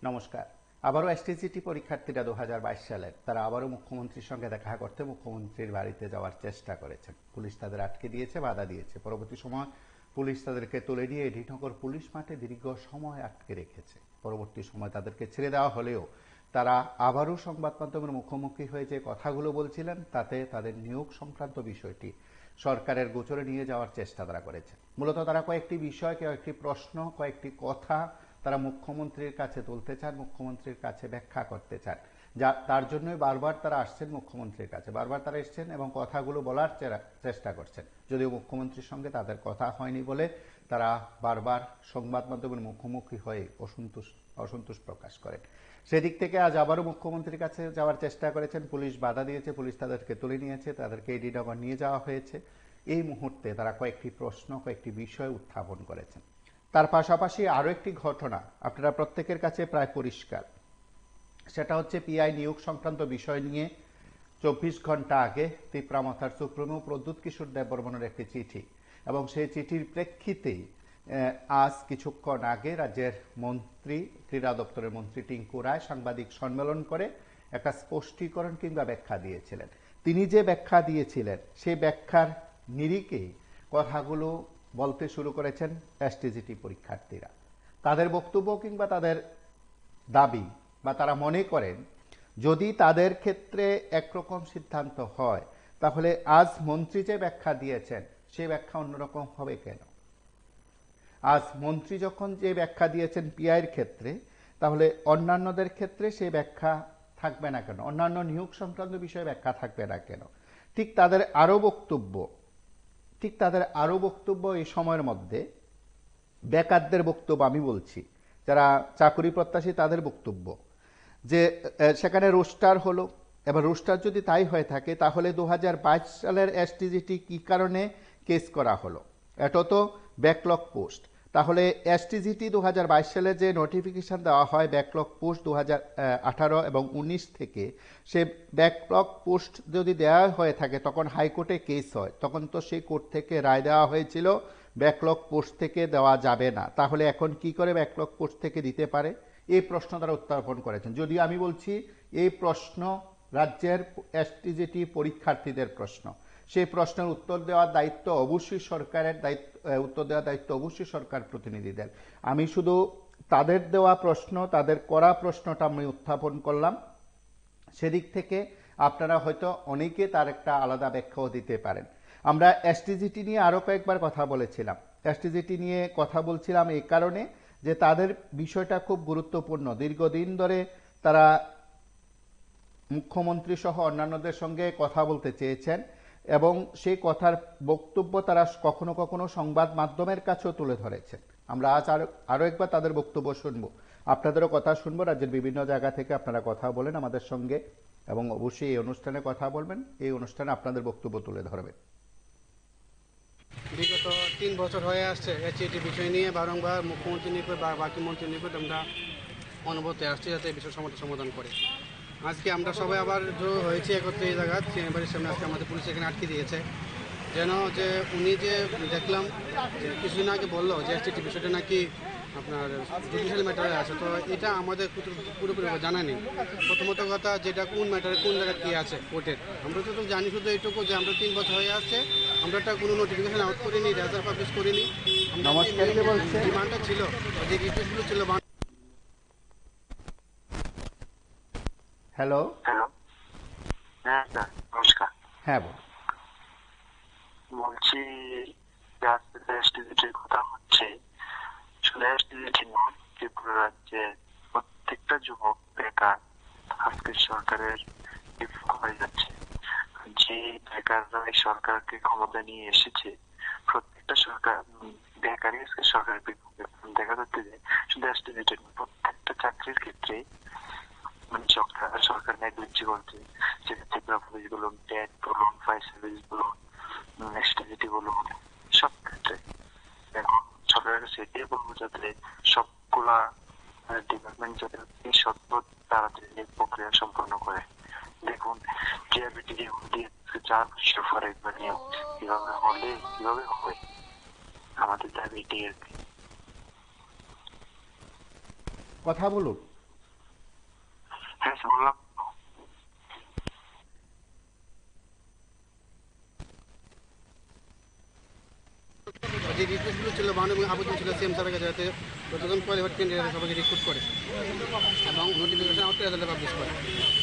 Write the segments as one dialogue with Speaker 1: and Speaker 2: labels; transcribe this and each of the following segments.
Speaker 1: নমস্কার। আবারও এসটিজিটি পরীক্ষার্থীরা 2022 সালের তারা আবারও মুখ্যমন্ত্রীর সঙ্গে দেখা করতে মুখ্যমন্ত্রীর বাড়িতে যাওয়ার চেষ্টা করেছেন। পুলিশ তাদের আটকে দিয়েছে, বাধা দিয়েছে। পরবর্তী সময় পুলিশ তাদেরকে তুলে নিয়ে এডিনগর পুলিশ মাঠে দীর্ঘ সময় আটকে রেখেছে। পরবর্তী সময় তাদেরকে ছেড়ে দেওয়া হলেও তারা আবারও সংবাদ মাধ্যমের মুখোমুখি হয়ে যে কথাগুলো বলছিলেন তাতে তাদের নিয়োগ সংক্রান্ত বিষয়টি সরকারের গোচরে নিয়ে যাওয়ার চেষ্টা তারা করেছে। মূলত তারা কয়েকটি বিষয়, কয়েকটি প্রশ্ন, কয়েকটি কথা তারা মুখ্যমন্ত্রীর কাছে তুলতে চান, মুখ্যমন্ত্রীর কাছে ব্যাখ্যা করতে চান। তার জন্যই বারবার তারা আসছেন মুখ্যমন্ত্রীর কাছে, বারবার তারা এসছেন এবং কথাগুলো বলার চেষ্টা করছেন। যদিও মুখ্যমন্ত্রীর সঙ্গে তাদের কথা হয়নি বলে তারা বারবার সংবাদ মাধ্যমের মুখোমুখি হয়ে অসন্তোষ প্রকাশ করেন। সেদিক থেকে আজ আবারও মুখ্যমন্ত্রীর কাছে যাওয়ার চেষ্টা করেছেন। পুলিশ বাধা দিয়েছে, পুলিশ তাদেরকে তুলে নিয়েছে, তাদেরকে এডিনগর নিয়ে যাওয়া হয়েছে। এই মুহূর্তে তারা কয়েকটি প্রশ্ন, কয়েকটি বিষয় উত্থাপন করেছেন। তার পাশাপাশি আরও একটি ঘটনা আপনারা প্রত্যেকের কাছে প্রায় পরিষ্কার, সেটা হচ্ছে পিআই নিয়োগ সংক্রান্ত বিষয় নিয়ে 24 ঘন্টা আগে তীব্রামাথার সুপ্রিমো প্রদ্যুৎ কিশোর দেববর্মনের একটি চিঠি, এবং সেই চিঠির প্রেক্ষিতেই আজ কিছুক্ষণ আগে রাজ্যের মন্ত্রী, ক্রীড়া দপ্তরের মন্ত্রী টিঙ্কু রায় সাংবাদিক সম্মেলন করে একটা স্পষ্টীকরণ কিংবা ব্যাখ্যা দিয়েছিলেন। তিনি যে ব্যাখ্যা দিয়েছিলেন সেই ব্যাখ্যার নিরিখেই কথাগুলো বলতে শুরু করেছেন এসটিজিটি পরীক্ষার্থীরা। তাদের বক্তব্য কিংবা তাদের দাবি বা তারা মনে করেন যদি তাদের ক্ষেত্রে একরকম সিদ্ধান্ত হয় তাহলে আজ মন্ত্রী যে ব্যাখ্যা দিয়েছেন সেই ব্যাখ্যা অন্যরকম হবে কেন? আজ মন্ত্রী যখন যে ব্যাখ্যা দিয়েছেন পিআইয়ের ক্ষেত্রে, তাহলে অন্যান্যদের ক্ষেত্রে সেই ব্যাখ্যা থাকবে না কেন? অন্যান্য নিয়োগ সংক্রান্ত বিষয়ে ব্যাখ্যা থাকবে না কেন? ঠিক তাদের আরো বক্তব্য এই সময়ের মধ্যে বেকারদের বক্তব্য আমি বলছি, যারা চাকরি প্রত্যাশী তাদের বক্তব্য, যে সেখানে রোস্টার হলো। এবার রোস্টার যদি তাই হয়ে থাকে তাহলে 2022 সালের এসটিজিটি কি কারণে কেস করা হলো? এটা তো ব্যাকলগ পোস্ট। তাহলে এসটিজিটি 2022 সালে যে নোটিফিকেশন দেওয়া হয় ব্যাকলগ পোস্ট 2018 এবং 19 থেকে, সে ব্যাকলগ পোস্ট যদি দেওয়া হয়ে থাকে তখন হাইকোর্টে কেস হয়, তখন তো সেই কোর্ট থেকে রায় দেওয়া হয়েছিল ব্যাকলগ পোস্ট থেকে দেওয়া যাবে না। তাহলে এখন কি করে ব্যাকলগ পোস্ট থেকে দিতে পারে? এই প্রশ্ন তারা উত্থাপন করেছেন। যদিও আমি বলছি এই প্রশ্ন রাজ্যের এসটিজিটি পরীক্ষার্থীদের প্রশ্ন, সেই প্রশ্নের উত্তর দেওয়ার দায়িত্ব অবশ্যই সরকারের, সরকার প্রতিনিধিদের। আমি শুধু তাদের দেওয়া প্রশ্ন, তাদের করা প্রশ্নটা আমি উত্থাপন করলাম। সেদিক থেকে আপনারা হয়তো অনেকে তার একটা আলাদা ব্যাখ্যাও দিতে পারেন। আমরা এসটিজিটি নিয়ে আরো কয়েকবার কথা বলেছিলাম। এসটিজিটি নিয়ে কথা বলছিলাম এই কারণে যে তাদের বিষয়টা খুব গুরুত্বপূর্ণ। দীর্ঘদিন ধরে তারা মুখ্যমন্ত্রী সহ অন্যান্যদের সঙ্গে কথা বলতে চেয়েছেন এবং সেই কথার বক্তব্য তারা কখনো কখনো সংবাদ মাধ্যমের কাছেও তুলে ধরেছেন। আমরা আজ আরো একবার তাদের বক্তব্য শুনবো, আপনাদেরও কথা শুনবো। রাজ্যের বিভিন্ন জায়গা থেকে আপনারা কথা বলেন আমাদের সঙ্গে এবং অবশ্যই এই অনুষ্ঠানে কথা বলবেন, এই অনুষ্ঠানে আপনাদের বক্তব্য তুলে ধরবেন।
Speaker 2: বিগত 3 বছর হয়ে আসছে এসটিজিটি বিষয় নিয়ে বারংবার মুখ্যমন্ত্রী নিকট বা বাকি মন্ত্রী নিকট আমরা অনুভূতি আসছে যাতে এই বিষয় সমাধান করে। আজকে আমরা সবাই আবার হয়েছি একত্রে এই জায়গা চেম্বারের সামনে। আজকে আমাদের পুলিশ এখানে আটকে দিয়েছে যেন যে উনি যে দেখলাম যে কিছুদিন আগে বললো যে এসটিজিটি বিষয়টা নাকি আপনার জুডিশিয়াল ম্যাটারে আছে, তো এটা আমাদের পুরোপুরি জানা নেই। প্রথমত কথা, যেটা কোন ম্যাটারে কোন জায়গায় কী আছে কোর্টের, আমরা তো জানি শুধু এইটুকু যে আমরা 3 বছর হয়ে আসছে আমরা একটা কোনো নোটিফিকেশন আউট করিনি, রেজাল্ট পাবলিশ করিনি। ডিমান্ডটা ছিল, যে রিকোয়েস্টগুলো ছিল।
Speaker 1: হ্যালো,
Speaker 3: হ্যাঁ স্যার, নমস্কার।
Speaker 1: হ্যাঁ
Speaker 3: বলছি এসটিজিটির কথা হচ্ছে, শুধু এসটিজিটি নয়, ত্রিপুরা রাজ্যে প্রত্যেকটা যুবক বেকার আজকে সরকারের বিপক্ষ হয়ে যাচ্ছে। যে বেকাররা এই সরকারকে ক্ষমতা নিয়ে এসেছে প্রত্যেকটা সরকার বেকারই আজকে সরকারের বিপক্ষে। দেখা যাচ্ছে যে শুধু এসটিজিটির প্রত্যেকটা চাকরির ক্ষেত্রে মানে সরকার নেগলিজি করছে। সেটা ত্রিপুরা পুলিশ বলুন, ট্যাগ বলুন, ফায়ার সার্ভিস বলুন, এসটিজিটি বলুন, সব ক্ষেত্রে এখন সরকারের কাছে এটাই বলবো যাতে সবগুলা ডিপার্টমেন্ট যাতে সৎপথ তাড়াতাড়ি প্রক্রিয়া সম্পন্ন করে। দেখুন টিআরবিটি দিয়ে 4 বছর পরে একবার নিয়োগ কিভাবে হলে কিভাবে হবে, আমাদের দাবি এটাই আর কি।
Speaker 1: কথা বলুন।
Speaker 3: বললাম
Speaker 2: যে রিকোয়েস্টগুলো ছিল বাউন্ড এবং আবেদন ছিল সেম সবাইকে যাতে যতজন কোয়ালিফাইড ক্যান্ডিডেট সবাইকে রিক্রুট করে এবং নোটিফিকেশন আউট রেজাল্টে পাবলিশ করে।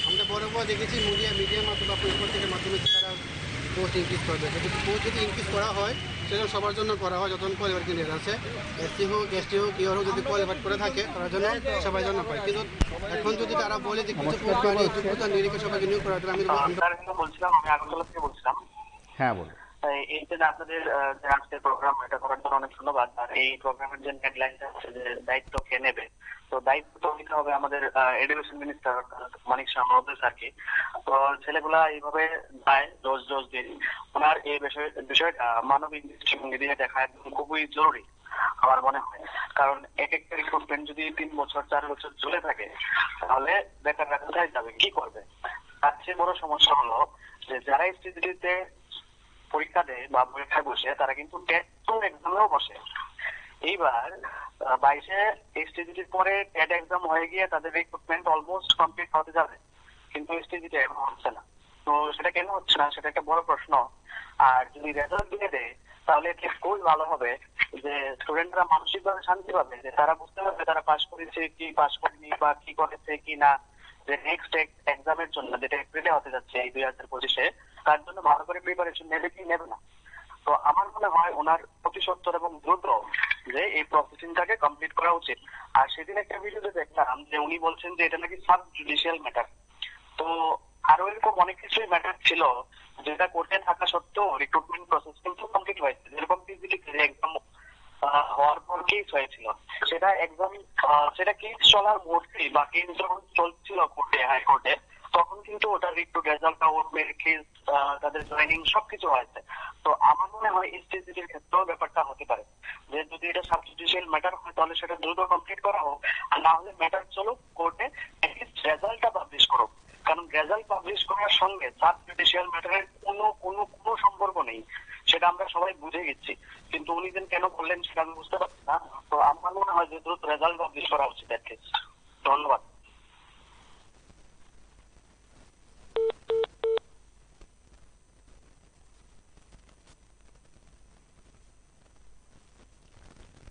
Speaker 2: আমরা পরে দেখেছি মিডিয়ার মাধ্যমে বা পত্রিকার মাধ্যমে তারা পোস্ট ইনক্রিজ করবে, যদি পোস্ট যদি ইনক্রিজ করা হয় সেটা সবার জন্য করা হয়, যতজন কোয়ালিফাইড ক্যান্ডিডেট আছে এসসি হোক এসটি হোক ইউর হোক, যদি কোয়ালিফাইড করে থাকে তার জন্য সবার জন্য পায়। কিন্তু এখন যদি তারা বলে যে কিছু যোগ্যতা নিরীক্ষে সবাইকে নিয়োগ করা হয়, তাহলে
Speaker 3: বলছিলাম, আমি আগরতলা থেকে বলছিলাম।
Speaker 1: হ্যাঁ বলুন।
Speaker 3: এই যে আপনাদের যে আজকের প্রোগ্রাম, এটা করার জন্য অনেক ধন্যবাদ। আর এই প্রোগ্রামের যে হেডলাইনটা আছে যে দায়িত্ব কে নেবে, তো দায়িত্ব তো নিতে হবে আমাদের এডুকেশন মিনিস্টার মানিক শাহ মহোদয় স্যারকে। তো ছেলেগুলা এইভাবে যায় রোজ দিন, ওনার এই বিষয়টা মানবিক দৃষ্টিভঙ্গি দিয়ে দেখা একদম খুবই জরুরি আমার মনে হয়। কারণ এক একটা রিক্রুটমেন্ট যদি 3 বছর 4 বছর চলে থাকে, তাহলে বেকাররা কোথায় যাবে, কি করবে? তার চেয়ে বড় সমস্যা হলো যে যারা এসটিজিটিতে পরীক্ষা দেয় বা পরীক্ষায় বসে, তারা কিন্তু টেট এক্সামেও বসে। এইবার 22-এ এসটিজিটির পরে টেট এক্সাম হয়ে গিয়ে তাদের রিক্রুটমেন্ট অলমোস্ট কমপ্লিট হতে যাবে, কিন্তু এসটিজিটি এখন হচ্ছে না। তো সেটা কেন হচ্ছে না, সেটা একটা বড় প্রশ্ন। আর যদি রেজাল্ট দিয়ে দেয়, তাহলে খুবই ভালো হবে যে স্টুডেন্টরা মানসিকভাবে শান্তি পাবে, যে তারা বুঝতে পারবে তারা পাশ করেছে কি পাশ করেনি বা কি করেছে কি না, যে নেক্সট এক্সামের জন্য যেটা এপ্রিলে হতে যাচ্ছে এই 2025-এ, তার জন্য ভালো করে প্রিপারেশন নেবে কি নেবে না। তো আমার মনে হয় ওনার অতি সত্বর এবং দ্রুত যে এই প্রসেসিংটাকে কমপ্লিট করা উচিত। আর সেদিন একটা ভিডিওতে দেখলাম যে উনি বলছেন যে এটা নাকি সাব জুডিশিয়াল ম্যাটার। তো আরো এরকম অনেক কিছুই ম্যাটার ছিল যেটা কোর্টে থাকা সত্ত্বেও রিক্রুটমেন্ট প্রসেস কিন্তু কমপ্লিট হয়েছে। যেরকম এক্সাম হওয়ার পর কেস হয়েছিল, সেটা এক্সাম সেটা কেস চলার মুহূর্তে বা কেস যখন চলছিল কোর্টে, হাইকোর্টে, তখন কিন্তু ওটা রিক্রুট রেজাল্ট আউট, কেস, তাদের জয়েনিং সবকিছু হয়েছে। তো আমার মনে হয় এসটিজিটির ক্ষেত্রেও ব্যাপারটা হতে পারে যে যদি এটা সাব জুডিশিয়াল ম্যাটার হয়, তাহলে সেটা দ্রুত কমপ্লিট করা হোক। আর না হলে ম্যাটার চলুক কোর্টে, অ্যাটলিস্ট রেজাল্টটা পাবলিশ করুক। কারণ রেজাল্ট পাবলিশ করার সঙ্গে সাব জুডিশিয়াল ম্যাটারের কোনো সম্পর্ক নেই, সেটা আমরা সবাই বুঝে গেছি। কিন্তু উনি কেন করলেন সেটা আমি বুঝতে পারছি না। তো আমার মনে হয় যে দ্রুত রেজাল্ট পাবলিশ করা উচিত অ্যাটলিস্ট। ধন্যবাদ।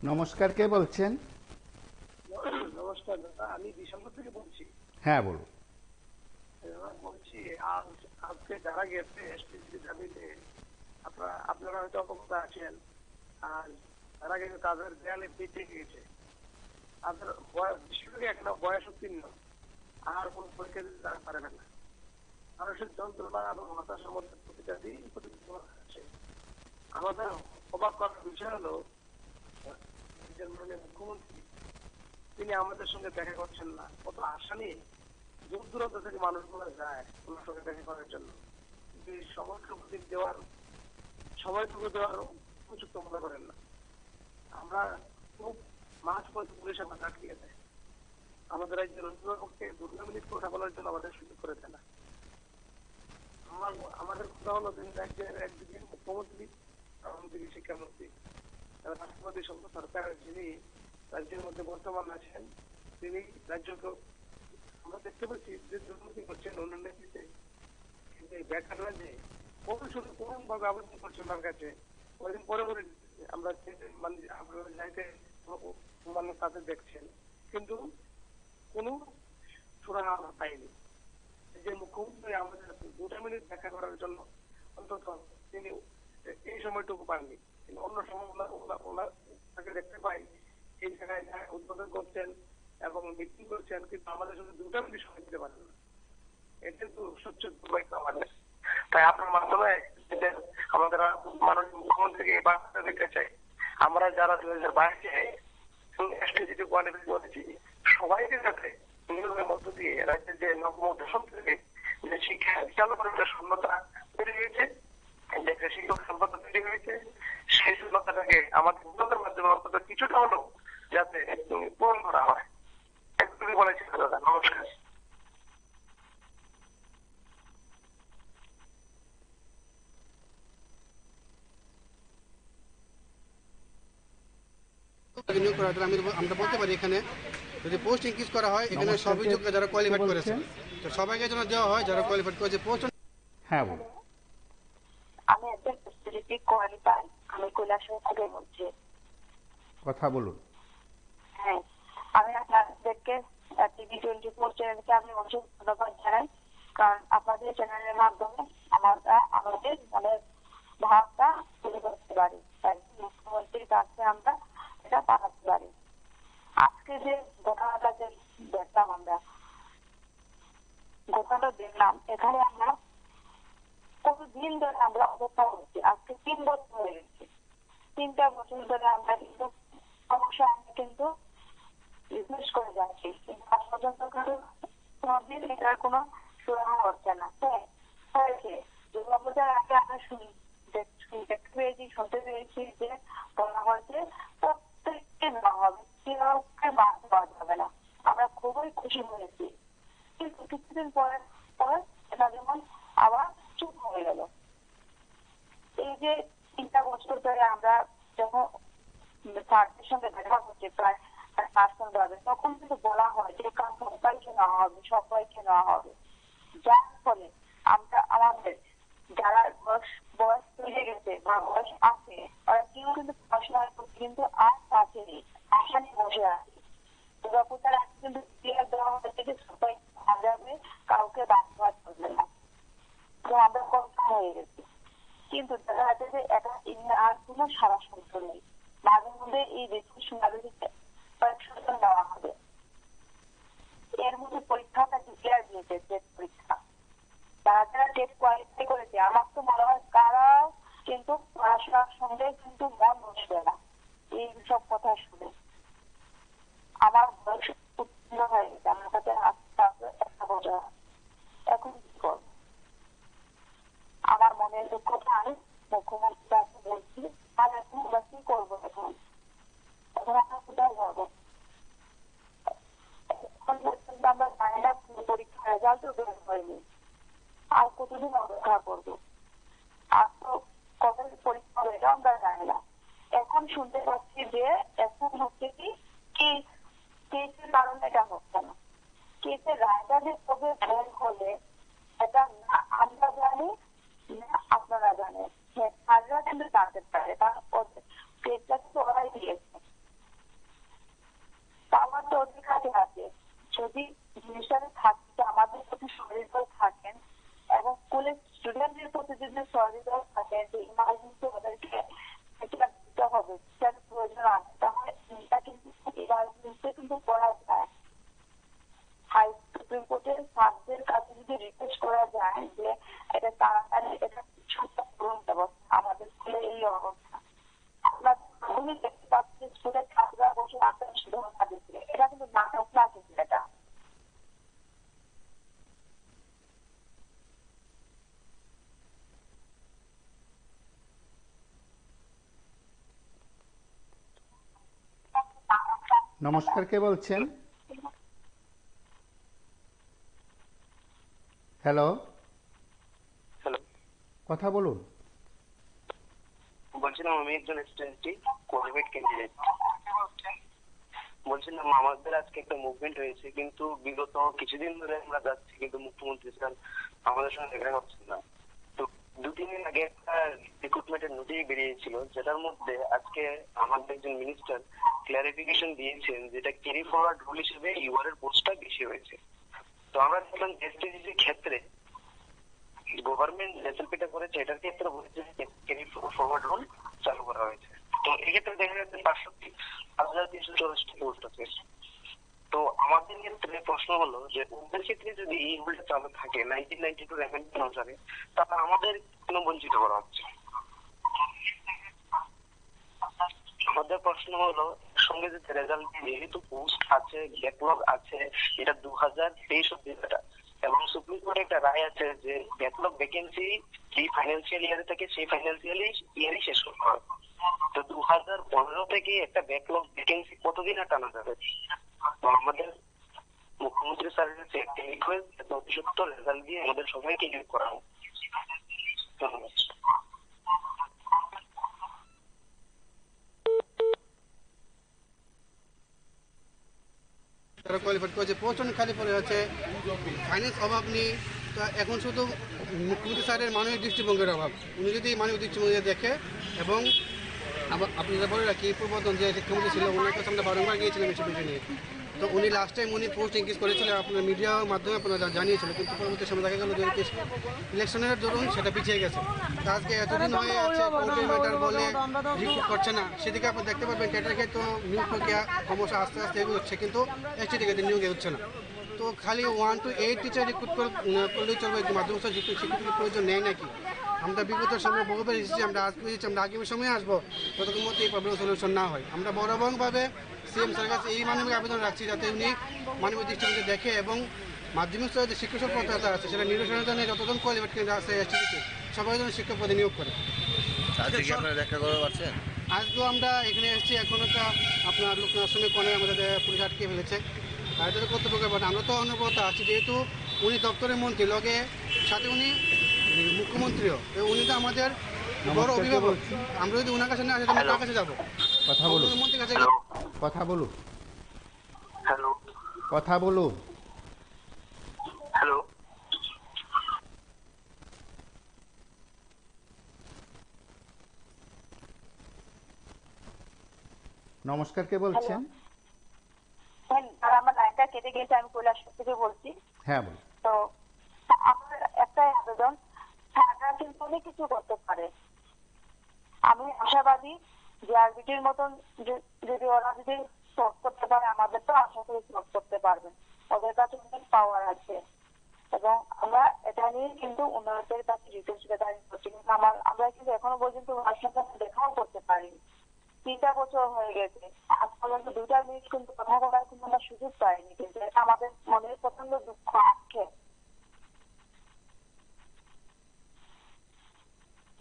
Speaker 1: নমস্কার, কে বলছেন?
Speaker 4: নমস্কার দাদা, আমি ডিসেম্বর থেকে বলছি।
Speaker 1: হ্যাঁ বলুন।
Speaker 4: বলছি আজকে যারা গেছে এসটিসি দাবিতে, আপনারা হয়তো অবগত আছেন। আর তারা কিন্তু তাদের দেয়ালে পিছিয়ে গিয়েছে, তাদের বেশিরভাগই এখনো বয়স উত্তীর্ণ, আর কোন পরীক্ষা দিতে তারা পারবে না। মানুষের যন্ত্রণা এবং হতাশার মধ্যে প্রতিটা দিন আছে। আমাদের অবাক করার বিষয় হলো মুখ্যমন্ত্রী তিনি আমাদের সঙ্গে দেখা করছেন না। কত আশা নিয়ে দূর দূরান্ত থেকে মানুষগুলো যায় ওনার সঙ্গে দেখা করার জন্য, কিন্তু এই সময়টুকু দেওয়ার উপযুক্ত মনে করেন না। আমরা খুব মাঝ পথে পুলিশ আমাদের আটকিয়ে দেয়, আমাদের রাজ্যের অভিভাবককে 2 মিনিট কথা বলার জন্য আমাদের সুযোগ করে দেয় না। আমাদের কথা হলো তিনি রাজ্যের একদিকে মুখ্যমন্ত্রী, অন্যদিকে শিক্ষামন্ত্রী, রাষ্ট্রপতি সরকারের যিনি রাজ্যের মধ্যে বর্তমান আছেন, তিনি রাজ্যকে আমরা দেখতে পাচ্ছি যে দুর্নীতি করছেন অন্যান্য ক্ষেত্রে, কিন্তু এই বেকাররা যে কোন ভাবে আবেদন করছে ওনার কাছে, কয়েকদিন পরে আমরা আপনারা যাইতে মানে তাদের দেখছেন, কিন্তু কোনো সুরাহা আমরা পাইনি। যে মুখ্যমন্ত্রী আমাদের 2 মিনিট দেখা করার জন্য অন্তত তিনি এই সময়টুকু পাননি, কিন্তু অন্য সময় ওনাকে দেখতে পাই এই জায়গায় উদ্বোধন করছেন এবং মিটিং করছেন, কিন্তু আমাদের সঙ্গে 2 মিনিট সময় দিতে পারেন না। এটা কিন্তু সচ্চ দুর্ভাগ্য আমাদের। তাই আপনার মাধ্যমে আমাদের মাননীয় মুখ্যমন্ত্রীকে এই বার্তা দিতে চাই, আমরা যারা 2022-এ এসটিজিটি কোয়ালিফাই করেছি সবাইকে যাতে নিয়োগের মধ্য দিয়ে রাজ্যের যে নবম থেকে যে শিক্ষা চালু করে শূন্যতা তৈরি হয়েছে, যে শিক্ষক সম্পদ তৈরি হয়েছে, সেই শূন্যতাটাকে আমাদের উন্নতের মাধ্যমে অন্তত কিছুটা হলেও যাতে পূরণ করা হয়। একটুই বলেছি দাদা। নমস্কার।
Speaker 2: নিয়োগ করা, আমরা বলতে পারি এখানে যদি পোস্ট ইনক্রিজ করা হয়, এখানে সবই যোগ্য যারা কোয়ালিফাইড করেছে তো সবাইকে যেন দেওয়া হয় যারা কোয়ালিফাইড করেছে প্রচন্ড।
Speaker 1: হ্যাঁ বলুন।
Speaker 5: আমি একজন স্পেসিফিক কোয়ালিফাই, আমি কৈলাসহর থেকে বলছি।
Speaker 1: কথা বলুন।
Speaker 5: হ্যাঁ, আমি আপনাদেরকে টিভি24 চ্যানেলকে আমি অনেক ধন্যবাদ জানাই, কারণ আপনাদের চ্যানেলের মাধ্যমে আমরা আমাদের মানে ভাবটা তুলে ধরতে পারি, তাই মুখ্যমন্ত্রীর কাছে আমরা এটা পাঠাতে পারি। আজকে যে ঘটনাটা যে দেখলাম, আমরা ঘটনাটা দেখলাম, এখানে আমরা কতদিন ধরে আমরা অপেক্ষা করছি, আজকে 3 বছর হয়ে গেছে। 3টা বছর ধরে আমরা কিন্তু সমস্যা আমরা কিন্তু রিকোয়েস্ট করে যাচ্ছি, কিন্তু আজ পর্যন্ত কিন্তু কোনোদিন এটার কোনো সুরাহা হচ্ছে না। হয়েছে দুর্গাপূজার আগে আমরা দেখতে পেয়েছি, শুনতে পেয়েছি যে বলা হয়েছে প্রত্যেককে নেওয়া হবে, কাউকে বাদ দেওয়া যাবে না। আমরা খুবই খুশি হয়েছি, কিন্তু কিছুদিন পর এটা যেমন আবার চুপ হয়ে গেল। এই যে 3টা বছর ধরে আমরা যখন স্যারদের সঙ্গে দেখা করছি প্রায় পার্সোনাল, তখন কিন্তু বলা হয় যে সবাইকে নেওয়া হবে, সবাইকে নেওয়া হবে, যার ফলে আমরা আমাদের যারা বয়স হয়ে গেছে বা বয়স আছে ওরা কেউ কিন্তু পড়াশোনা করতে কিন্তু আর কাছে নেই, আশা নিয়ে বসে আছে। দুর্গাপূজার আগে কিন্তু ক্লিয়ার দেওয়া হয়েছে যে সবাই যাবে, কাউকে বাদ দেওয়া চলবে না, তো আমরা কনফার্ম হয়ে গেছি। কিন্তু দেখা যাচ্ছে যে এটা আর কোনো সারা শব্দ নেই। মাঝে মধ্যে এই পরীক্ষা নেওয়া হবে, এর মধ্যে পরীক্ষাটা ডিক্লেয়ার দিয়েছে টেস্ট পরীক্ষা। তারা যারা টেস্ট কোয়ালিফাই করেছে, আমার তো মনে হয় তারাও কিন্তু পড়াশোনার সঙ্গে কিন্তু মন বসবে না এই সব কথা শুনে। আমার বয়স উত্তীর্ণ হয়ে গেছে, আমার কাছে আসতে আসতে 1 বছর। এখন কি করবো? আমার মনের দুঃখটা আমি মুখ্যমন্ত্রীর কাছে বলছি, আর এখন আমরা কি করবো? এখন আমরা কোথায় যাবো? এখন পর্যন্ত আমরা জানি না, পরীক্ষার রেজাল্টও বের হয়নি, আর কতদিন অপেক্ষা করবো? আর তো কবে পরীক্ষা হবে এটা আমরা জানি না। এখন শুনতে পাচ্ছি যে এখন হচ্ছে কি কেসের কারণে এটা হচ্ছে না, কেসের রায়টা যে কবে বের হলে এটা না আমরা জানি না আপনারা জানেন, স্যাররা কিন্তু জানতে পারে, কারণ কেসটা কিন্তু ওরাই দিয়েছে, আমার তো ওদের কাছে আছে। যদি জিনিসটা থাকছে আমাদের প্রতি সহযোগিতা থাকেন এবং স্কুলের স্টুডেন্টদের প্রতি যদি সহযোগিতা থাকেন যে ইমার্জেন্সি ওদেরকে এটা দিতে হবে, সেটার প্রয়োজন আছে, তাহলে এটা কিন্তু ইমার্জেন্সি কিন্তু করা যায়। হাই সুপ্রিম কোর্টের স্যারদের কাছে যদি রিকোয়েস্ট করা যায় যে এটা তাড়াতাড়ি এটা কিছুটা পূরণ ব্যবস্থা, আমাদের স্কুলে এই অবস্থা আমরা দেখতে পাচ্ছি, স্কুলের ছাত্ররা বসে আকাশ ধোঁয়া দিচ্ছে, এটা কিন্তু নাটক না, কিন্তু এটা
Speaker 1: নমস্কার, কে বলছেন? হ্যালো,
Speaker 3: হ্যালো,
Speaker 1: কথা বলুন।
Speaker 3: বলছিলাম আমি একজন স্টুডেন্ট, কোয়ালিফাইড ক্যান্ডিডেট। বলছিলাম আমাদের আজকে একটা মুভমেন্ট হয়েছে, কিন্তু বিগত কিছুদিন ধরে আমরা যাচ্ছি, কিন্তু মুখ্যমন্ত্রী স্যার আমাদের সঙ্গে দেখা হচ্ছে না। তো 2-3 দিন আগে একটা রিক্রুটমেন্টের নোটিশ বেরিয়েছিল, যেটার মধ্যে আজকে আমাদের একজন মিনিস্টার ক্লারিফিকেশন দিয়েছেন যেটা ক্যারি ফরওয়ার্ড রুল হিসেবে ইউআর এর পোস্টটা বেশি হয়েছে। তো আমরা দেখলাম এসটিজির ক্ষেত্রে গভর্নমেন্ট এসএলপিটা করেছে, এটার ক্ষেত্রে বলেছে ক্যারি ফরওয়ার্ড রুল চালু করা হয়েছে। তো এক্ষেত্রে দেখা যাচ্ছে 5,384টি পোস্ট আছে। তো আমাদের ক্ষেত্রে প্রশ্ন হলো যে ওদের ক্ষেত্রে যদি এই রুলটা চালু থাকে 1992 অ্যামেন্ডমেন্ট অনুসারে, তাহলে আমাদের কেন বঞ্চিত করা হচ্ছে? আমাদের প্রশ্ন হলো সঙ্গে যে রেজাল্ট, যেহেতু পোস্ট আছে, ব্যাকলগ আছে, এটা 2023 অব্দি এটা, এবং সুপ্রিম কোর্টে একটা রায় আছে যে ব্যাকলগ ভ্যাকেন্সি এই ফাইন্যান্সিয়াল ইয়ারে থেকে সেই ফাইন্যান্সিয়াল ইয়ারই শেষ করতে হবে। তো 2015 থেকে একটা ব্যাকলগ ভ্যাকেন্সি কতদিন আর টানা যাবে? তো আমাদের মুখ্যমন্ত্রী স্যারের কাছে একটা রিকোয়েস্ট, অতি সত্বর রেজাল্ট দিয়ে আমাদের সবাইকে হেল্প করা হোক। ধন্যবাদ।
Speaker 2: তারা কোয়ালিফাইড করেছে, প্রচন্ড খালি পড়ে আছে, ফাইন্যান্স অভাব নেই। তো এখন শুধু মুখ্যমন্ত্রী স্যারের মানবিক দৃষ্টিভঙ্গির অভাব। উনি যদি মানবিক দৃষ্টিভঙ্গি দেখে, এবং আপনি যেটা বলে রাখি, পূর্বতন যে শিক্ষামন্ত্রী ছিল ওনার কাছে আমরা বারংবার গিয়েছিলাম এসব বিষয় নিয়ে। তো উনি লাস্ট টাইম উনি পোস্ট ইনক্রিজ করেছিলেন, আপনার মিডিয়ার মাধ্যমে আপনারা জানিয়েছিল, কিন্তু পরবর্তী সময় দেখা গেল যে ইলেকশনের দরুন সেটা পিছিয়ে গেছে। তো আজকে এতদিন হয়ে আছে কোর্টের ম্যাটার বলে রিক্রুট করছে না, সেদিকে আপনি দেখতে পারবেন ক্যাটারকে তো নিয়োগ প্রক্রিয়া ক্রমশ আস্তে আস্তে এগোচ্ছে, কিন্তু এসটিকে নিয়োগ হচ্ছে না। তো খালি 1 to 8 টিচার রিক্রুট করলেই চলবে, মাধ্যমিক শিক্ষকের প্রয়োজন নেই নাকি? আমরা বিগত সময় বহুবার এসেছি, আমরা আজকে এসেছি, আমরা আগামী সময়ে আসবো, ততক্ষণ মধ্যে এই প্রবলেম সলিউশন না হয়। আমরা বরাবরভাবে সিএম স্যারের কাছে এই মানবিক আবেদন রাখছি, যাতে উনি মানবিক দৃষ্টিভঙ্গি দেখে এবং মাধ্যমিক স্তরে যে শিক্ষক পদটা আছে সেটা নির্বাচনের জন্য যতজন কোয়ালিফাইড আছে এসটিতে সবাই যেন শিক্ষক পদে নিয়োগ করে।
Speaker 6: আজকে কি আপনারা দেখা করতে পারছেন?
Speaker 2: আজকেও আমরা এখানে এসেছি, এখন একটা আপনার লোকনাথ আশ্রমের কোণে আমাদের পুলিশ আটকে ফেলেছে। আর এটা তো কর্তব্য ব্যাপার, আমরা তো অনুব্রত আছি, যেহেতু উনি দপ্তরের মন্ত্রী, লগে সাথে উনি মুখ্যমন্ত্রীও, উনি তো আমাদের বড় অভিভাবক। আমরা যদি ওনার কাছে না আসি তাহলে কার কাছে যাবো?
Speaker 1: কথা বলুন,
Speaker 2: মন্ত্রীর কাছে।
Speaker 1: কথা বলুন,
Speaker 3: হ্যালো
Speaker 1: কথা বলুন।
Speaker 3: হ্যালো
Speaker 1: নমস্কার, কে বলছেন?
Speaker 5: আর আমার লাইনটা কেটে গেছে, আমি কৈলাস থেকে বলছি।
Speaker 1: হ্যাঁ বলুন।
Speaker 5: তো আমার একটাই আবেদন, সরকার কিন্তু অনেক কিছু করতে পারে। আমি আশাবাদী যে আরবিটির মতন যদি ওরা যদি সলভ করতে পারে, আমাদের তো আশা করি সলভ করতে পারবেন। ওদের কাছে অনেক পাওয়ার আছে এবং আমরা এটা নিয়ে কিন্তু ওনাদের কাছে রিকোয়েস্ট করছি। কিন্তু আমরা কিন্তু এখনো পর্যন্ত ওনার সাথে দেখাও করতে পারিনি। 3টা বছর হয়ে গেছে, আজ পর্যন্ত 2টা মিনিট কিন্তু কথা বলার কিন্তু আমরা সুযোগ পাইনি। কিন্তু এটা আমাদের মনের প্রচন্ড দুঃখ আক্ষেপ।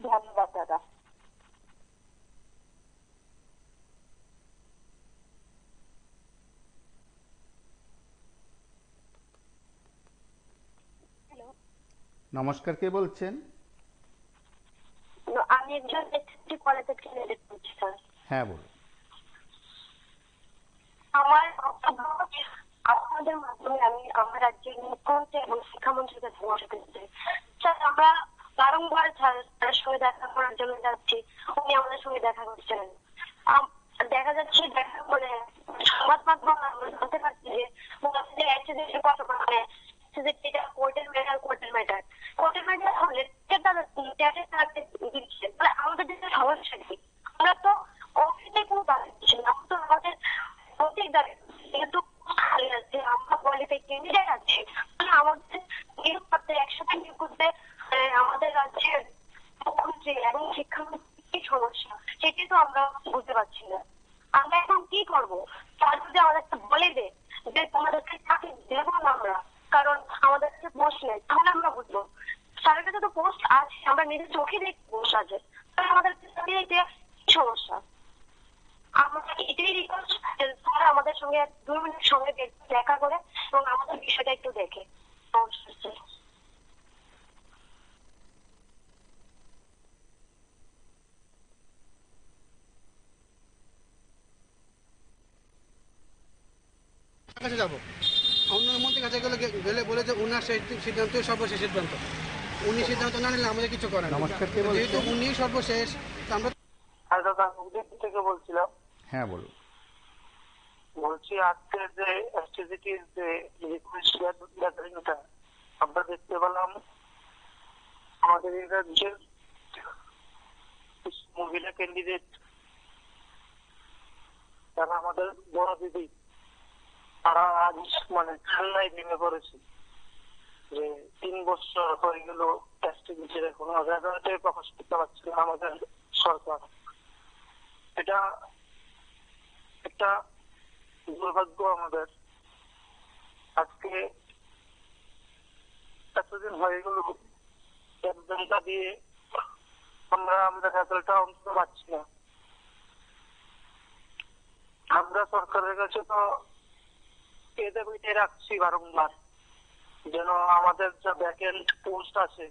Speaker 5: ধন্যবাদ দাদা।
Speaker 1: নমস্কার, কে বলছেন?
Speaker 5: আমি একজন এসএসসি কোয়ালিফাইড ক্যান্ডিডেট বলছি স্যার।
Speaker 1: হ্যাঁ বলুন।
Speaker 5: আমার আপনাদের মাধ্যমে আমি আমার রাজ্যের মুখ্যমন্ত্রী এবং শিক্ষামন্ত্রীর কাছে বসাতে চাই। স্যার, আমরা বারংবার স্যারের সঙ্গে দেখা করার জন্য যাচ্ছি, উনি আমাদের সঙ্গে দেখা করছেন। দেখা যাচ্ছে দেখা করে সংবাদ মাধ্যমে আমরা জানতে পারছি যে কত মানে কোর্টের ম্যাটার হলে আমাদের দেশের সমস্যা কি? আমরা তো অফিসে কোনো দাঁড়িয়ে দিচ্ছি না, আমরা তো আমাদের প্রত্যেক দাঁড়িয়ে যেহেতু আমরা কোয়ালিফাইড ক্যান্ডিডেট আছে, আমাদের নিয়োগ করতে একসাথে নিয়োগ করতে আমাদের রাজ্যের মুখ্যমন্ত্রী এবং শিক্ষামন্ত্রী কি সমস্যা সেটি তো আমরা বুঝতে পারছি না। আমরা এখন কি করবো? তার যদি আমাদেরকে বলে দে যে তোমাদেরকে চাকরি দেবো না আমরা, কারণ আমাদের কাছে পোস্ট নেই, তাহলে আমরা বুঝবো। স্যারের কাছে তো পোস্ট আছে, আমরা নিজের চোখে দেখি পোস্ট আছে, তাহলে আমাদের চাকরি দিতে কি সমস্যা? আমরা এটাই রিকোয়েস্ট, স্যার আমাদের সঙ্গে 2 মিনিট সময় দেখা করে এবং আমাদের বিষয়টা একটু দেখে। নমস্কার।
Speaker 2: কাছে যাবো, অন্য মন্ত্রীর কাছে গেলে বলে যে ওনার সিদ্ধান্তই সর্বশেষ সিদ্ধান্ত, উনি সিদ্ধান্ত না নিলে আমাদের কিছু করেন।
Speaker 1: নমস্কার, কে বলছেন?
Speaker 2: যেহেতু উনি সর্বশেষ, আমরা
Speaker 3: দাদা উদয়পুর থেকে বলছিলাম।
Speaker 1: হ্যাঁ বলুন।
Speaker 3: বলছি আজকে যে এসটিজিটির যে রিকোয়েস্ট গ্যাদারিংটা আমরা দেখতে পেলাম, আমাদের এই রাজ্যের মহিলা ক্যান্ডিডেট তারা আমাদের বড় দিদি, তারা আজ মানে খেলনায় ভেঙে পড়েছে যে 3 বছর হয়ে গেল এসটিজিটির এখনো রেজাল্টে প্রকাশ করতে পারছে না আমাদের সরকার। এটা একটা দুর্ভাগ্য আমাদের। আজকে এতদিন হয়ে গেল এক্সামটা দিয়ে আমরা রেজাল্টটা অন্তত পাচ্ছি না। আমরা সরকারের কাছে তো এদের মিটে রাখছি বারংবার যেন আমাদের যা ভ্যাকেন্ট পোস্ট আছে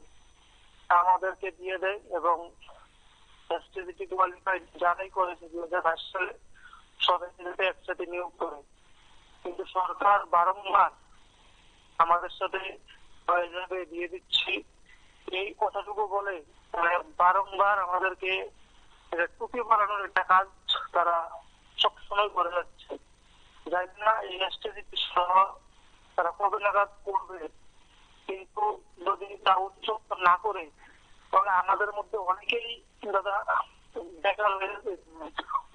Speaker 3: আমাদেরকে দিয়ে দেয় এবং এসটিজিটি কোয়ালিফাইড যারাই করেছে 2022 সালে সবাই একসাথে নিয়োগ করে। কিন্তু সরকার বারংবার আমাদের সাথে হয়ে যাবে, দিয়ে দিচ্ছি এই কথাটুকু বলে বারংবার আমাদেরকে টুপি মারানোর একটা কাজ তারা সবসময় করে যাচ্ছে। জানি না এই এসটিজিটি সহ তারা কবে নাগাদ করবে, কিন্তু যদি তা উৎসব না করে তাহলে আমাদের মধ্যে অনেকেই দাদা বেকার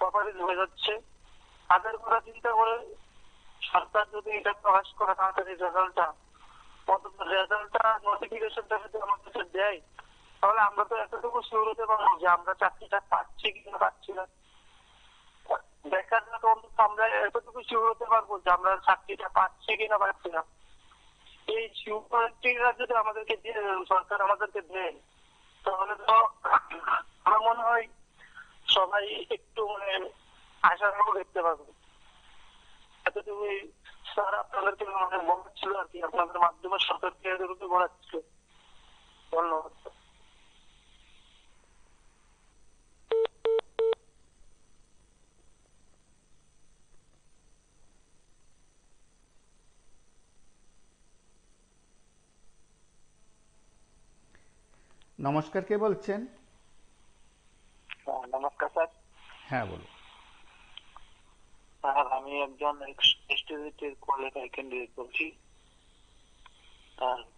Speaker 3: অপারেট হয়ে যাচ্ছে। তাদের কথা চিন্তা করে সরকার যদি এটা প্রকাশ করে তাড়াতাড়ি রেজাল্টটা, অন্তত রেজাল্টটা নোটিফিকেশনটা যদি আমার কাছে দেয়, তাহলে আমরা তো এতটুকু শিওর হতে পারবো যে আমরা চাকরিটা পাচ্ছি কিনা পাচ্ছি না। বেকাররা তো অন্তত আমরা এতটুকু শিওর হতে পারবো যে আমরা চাকরিটা পাচ্ছি কিনা পাচ্ছি না। এই সিকিউরিটিরা যদি আমাদেরকে দিয়ে সরকার আমাদেরকে দেয়, তাহলে তো আমার মনে হয় সবাই একটু আশার আলো দেখতে পাবে। এতটুকুই স্যার আপনাদেরকে বলার ছিল আর কি, আপনাদের মাধ্যমে সরকারকে এতটুকু বলার ছিল। ধন্যবাদ।
Speaker 1: নমস্কার, কে বলছেন?
Speaker 3: নমস্কার স্যার।
Speaker 1: হ্যাঁ বলুন।
Speaker 3: স্যার আমি একজন এসটিজিটির কোয়ালিফাইড ক্যান্ডিডেট বলছি।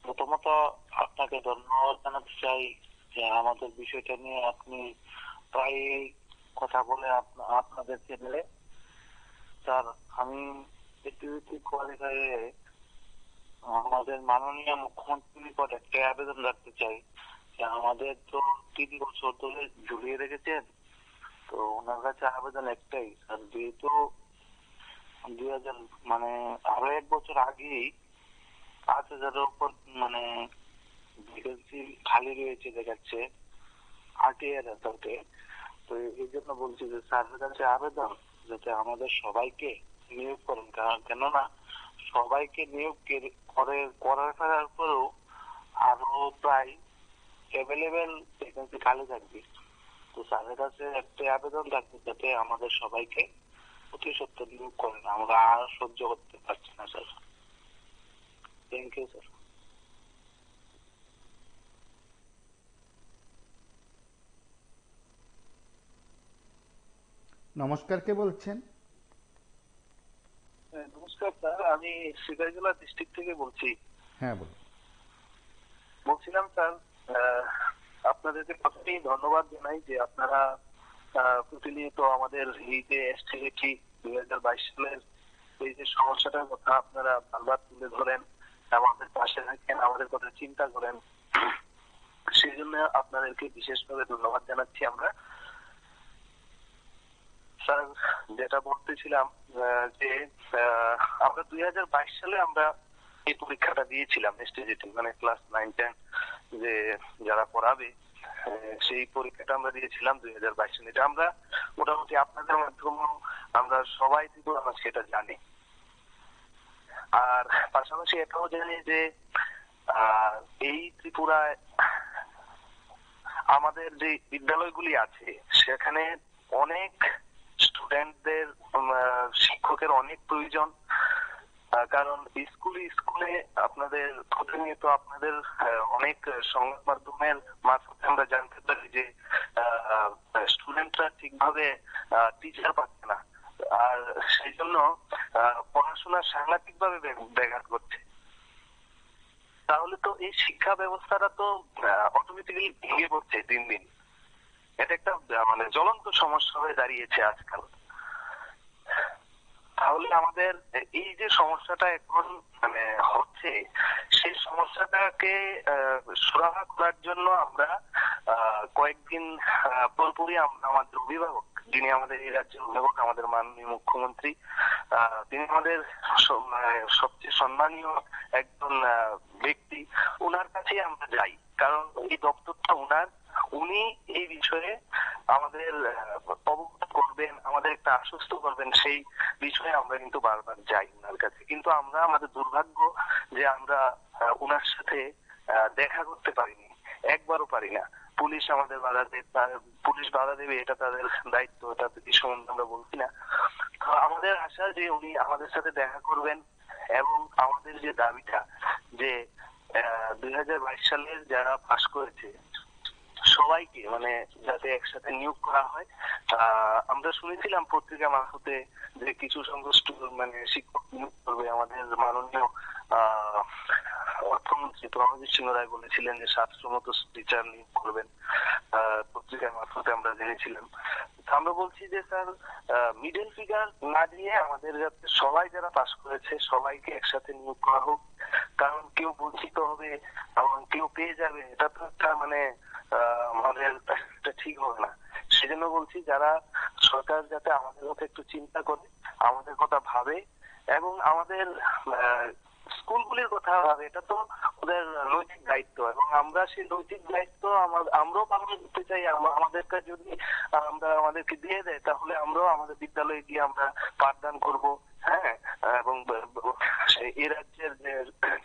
Speaker 3: প্রথমত আপনাকে ধন্যবাদ জানাতে চাই যে আমাদের বিষয়টা নিয়ে আপনি প্রায় কথা বলে আপনাদের চ্যানেলে। স্যার আমি এসটিজিটি কোয়ালিফাই আমাদের মাননীয় মুখ্যমন্ত্রীর নিকট একটা আবেদন রাখতে চাই যে আমাদের তো 3 বছর ধরে ঝুলিয়ে রেখেছেন, তো ওনার কাছে আবেদন একটাই স্যার, যেহেতু 2000 আরো 1 বছর আগেই 5000-এর উপর ভ্যাকেন্সি খালি রয়েছে দেখাচ্ছে RTI রেজাল্টে। তো এই জন্য বলছি যে স্যারের কাছে আবেদন যাতে আমাদের সবাইকে নিয়োগ করেন, কেননা সবাইকে নিয়োগ করার ফেরার পরেও আরো প্রায় অ্যাভেলেবেল ভ্যাকেন্সি খালি থাকবে। তো স্যারের কাছে একটা আবেদন থাকবে যাতে আমাদের সবাইকে অতি সত্ত্বর নিয়োগ করেন, আমরা আর সহ্য করতে পারছি না স্যার। Thank you sir.
Speaker 1: নমস্কার, কে বলছেন?
Speaker 3: নমস্কার স্যার, আমি সিরাজগঞ্জ ডিস্ট্রিক্ট থেকে বলছি।
Speaker 1: হ্যাঁ বলুন।
Speaker 3: বলছিলাম স্যার, আপনাদেরকে প্রথমেই ধন্যবাদ জানাই যে আপনারা প্রতিনিয়ত আমাদের এই যে এসটিজিটি 2022 সালের এই যে সমস্যাটার কথা আপনারা বারবার তুলে ধরেন, আমাদের পাশে থাকেন, আমাদের কথা চিন্তা করেন, সেই জন্য আপনাদেরকে বিশেষভাবে ধন্যবাদ জানাচ্ছি আমরা। স্যার যেটা বলতেছিলাম যে আমরা 2022 সালে আমরা এই পরীক্ষাটা দিয়েছিলাম এসটিজিটি, ক্লাস 9-10 যে যারা পড়াবে সেই পরীক্ষাটা আমরা দিয়েছিলাম 2022 সালে। এটা আমরা মোটামুটি আপনাদের মাধ্যমে আমরা সবাই দিব, আমরা সেটা জানি। আর পাশাপাশি এটাও জানি যে এই ত্রিপুরায় আমাদের যে বিদ্যালয়গুলি আছে সেখানে অনেক স্টুডেন্টদের শিক্ষকের অনেক প্রয়োজন, কারণ স্কুলে আপনাদের প্রতিনিয়ত আপনাদের অনেক সংবাদ মাধ্যমের মারফতে আমরা জানতে পারি যে স্টুডেন্টরা ঠিকভাবে টিচার পাচ্ছে না, আর সেই জন্য পড়াশোনা সাংঘাতিক ভাবে ব্যাঘাত ঘটছে। তাহলে তো এই শিক্ষা ব্যবস্থাটা তো অটোমেটিক্যালি ভেঙে পড়ছে দিন দিন। এটা একটা জ্বলন্ত সমস্যা হয়ে দাঁড়িয়েছে আজকাল। তাহলে আমাদের এই যে সমস্যাটা এখন হচ্ছে, সেই সমস্যাটাকে সুরাহা করার জন্য আমরা কয়েকদিন পরপরই আমরা আমাদের অভিভাবক, যিনি আমাদের এই রাজ্যের অভিভাবক, আমাদের মাননীয় মুখ্যমন্ত্রী, তিনি আমাদের সবচেয়ে সম্মানীয় একজন ব্যক্তি, ওনার কাছে আমরা যাই, কারণ এই দপ্তরটা ওনার। উনি এই বিষয়ে আমাদের অবগত করবেন, আমাদের একটা আশ্বস্ত করবেন, সেই বিষয়ে আমরা কিন্তু বারবার যাই ওনার কাছে। কিন্তু আমরা আমাদের দুর্ভাগ্য যে আমরা ওনার সাথে দেখা করতে পারিনি, একবারও পারি না। পুলিশ আমাদের বাধা দেবে, পুলিশ বাধা দেবে এটা তাদের দায়িত্ব, এটা এই সম্বন্ধে আমরা বলছি না। তো আমাদের আশা যে উনি আমাদের সাথে দেখা করবেন এবং আমাদের যে দাবিটা যে 2022 সালের যারা পাশ করেছে সবাইকে মানে যাতে একসাথে নিয়োগ করা হয়। আমরা শুনেছিলাম পত্রিকা মারফতে যে কিছু সংখ্যক মানে শিক্ষক নিয়োগ করবে, আমাদের মাননীয় অর্থমন্ত্রী প্রণজিৎ সিংহ রায় বলেছিলেন যে 700 মতো টিচার নিয়োগ করবেন, পত্রিকার মারফতে আমরা জেনেছিলাম। আমরা বলছি যে স্যার মিডল ফিগার না দিয়ে আমাদের যাতে সবাই যারা পাশ করেছে সবাইকে একসাথে নিয়োগ করা হোক, কারণ কেউ বঞ্চিত হবে এবং কেউ পেয়ে যাবে এটা তো একটা মানে আমাদের ঠিক হবে না। সেজন্য বলছি যারা সরকার যাতে আমাদের কথা একটু চিন্তা করে, আমাদের কথা ভাবে এবং আমাদের স্কুলগুলির কথা ভাবে, এটা তো ওদের নৈতিক দায়িত্ব এবং আমরা সেই নৈতিক দায়িত্ব আমরাও পালন করতে চাই। আমাদেরকে যদি আমরা আমাদেরকে দিয়ে দেয় তাহলে আমরাও আমাদের বিদ্যালয়ে গিয়ে আমরা পাঠদান করব। হ্যাঁ, এবং এই রাজ্যের যে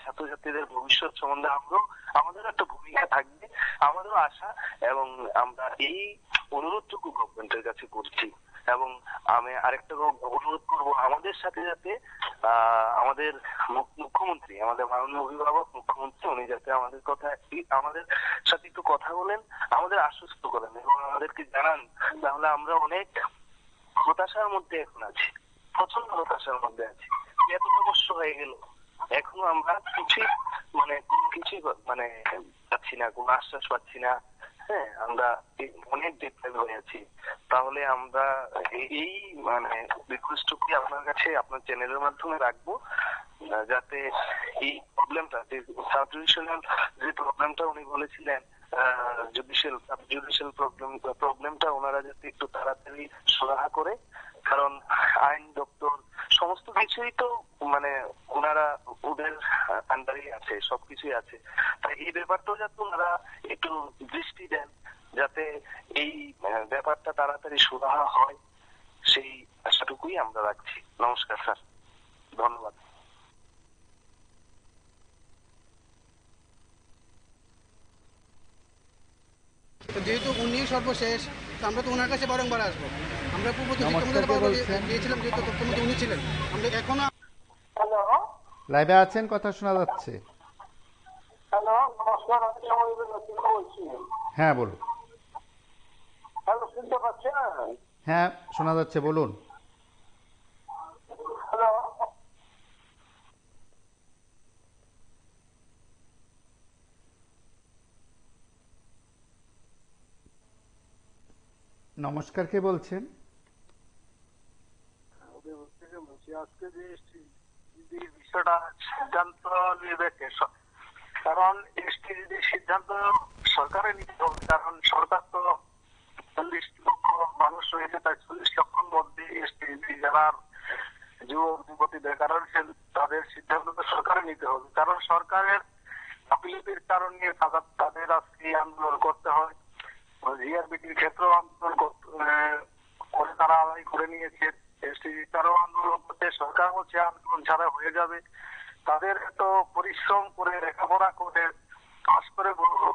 Speaker 3: ছাত্রছাত্রীদের ভবিষ্যৎ সম্বন্ধে আমাদের একটা ভূমিকা থাকবে, আমাদেরও আশা। এবং আমরা এই অনুরোধটুকু গভর্নমেন্টের কাছে করছি এবং আমি আরেকটা অনুরোধ করবো আমাদের সাথে যাতে আমাদের মুখ্যমন্ত্রী, আমাদের মাননীয় অভিভাবক মুখ্যমন্ত্রী, উনি যাতে আমাদের সাথে একটু কথা বলেন, আমাদের আশ্বস্ত করেন এবং আমাদেরকে জানান। তাহলে আমরা অনেক হতাশার মধ্যে এখন আছি, প্রচন্ড হতাশার মধ্যে আছি। এতটা বর্ষ হয়ে গেল এখনো আমরা কিছুই মানে পাচ্ছি না, কোনো আশ্বাস পাচ্ছি না। হ্যাঁ, আমরা অনেক ডিপ্রেস হয়ে আছি। তাহলে আমরা এই মানে রিকোয়েস্টটি আপনার কাছে আপনার চ্যানেলের মাধ্যমে রাখবো, যাতে এই প্রবলেমটা যে সাব ডিভিশনাল যে প্রবলেমটা উনি বলেছিলেন জুডিশিয়াল প্রবলেমটা ওনারা যাতে একটু তাড়াতাড়ি সুরাহা করে, কারণ আইন দপ্তর সমস্ত কিছুই তো মানে ওনারা ওদের আন্ডারেই আছে, সবকিছুই আছে। তাই এই ব্যাপারটাও যাতে ওনারা একটু দৃষ্টি দেন যাতে এই ব্যাপারটা তাড়াতাড়ি সুরাহা হয়, সেই আশাটুকুই আমরা রাখছি। নমস্কার স্যার, ধন্যবাদ।
Speaker 2: যেহেতু উনি সর্বশেষ, আমরা তো ওনার কাছে বারংবার আসবো। আমরা পূর্ববর্তী শিক্ষামন্ত্রী দিয়েছিলাম, যেহেতু তথ্যমন্ত্রী উনি ছিলেন। আমরা এখনো
Speaker 5: হ্যালো
Speaker 1: লাইভে আছেন, কথা শোনা যাচ্ছে।
Speaker 5: হ্যালো, নমস্কার, আমি সময় বলছি।
Speaker 1: হ্যাঁ বলুন।
Speaker 5: হ্যালো, শুনতে পাচ্ছেন?
Speaker 1: হ্যাঁ শোনা যাচ্ছে, বলুন।
Speaker 5: হ্যালো,
Speaker 1: নমস্কার, কে বলছেন?
Speaker 4: আজকে যে বিষয়টা সিদ্ধান্ত নেবে কারণ এসটি যদি সিদ্ধান্ত সরকারে নিতে হবে, কারণ সরকার তো 40 লক্ষ মানুষ রয়েছে, তাই 40 লক্ষের মধ্যে এসটি যারা যুবক যুবতী বেকার তাদের সিদ্ধান্ত তো সরকারে নিতে হবে, কারণ সরকারের গাফিলতির কারণে তাদের আজকে আন্দোলন করতে হয়। জিআরবিটির ক্ষেত্রেও আন্দোলন করে তারা আদায় করে নিয়েছে, তারাও আন্দোলন করতে, সরকার বলছে আন্দোলন ছাড়া হয়ে যাবে। তাদের এত পরিশ্রম করে লেখাপড়া করে পাস করে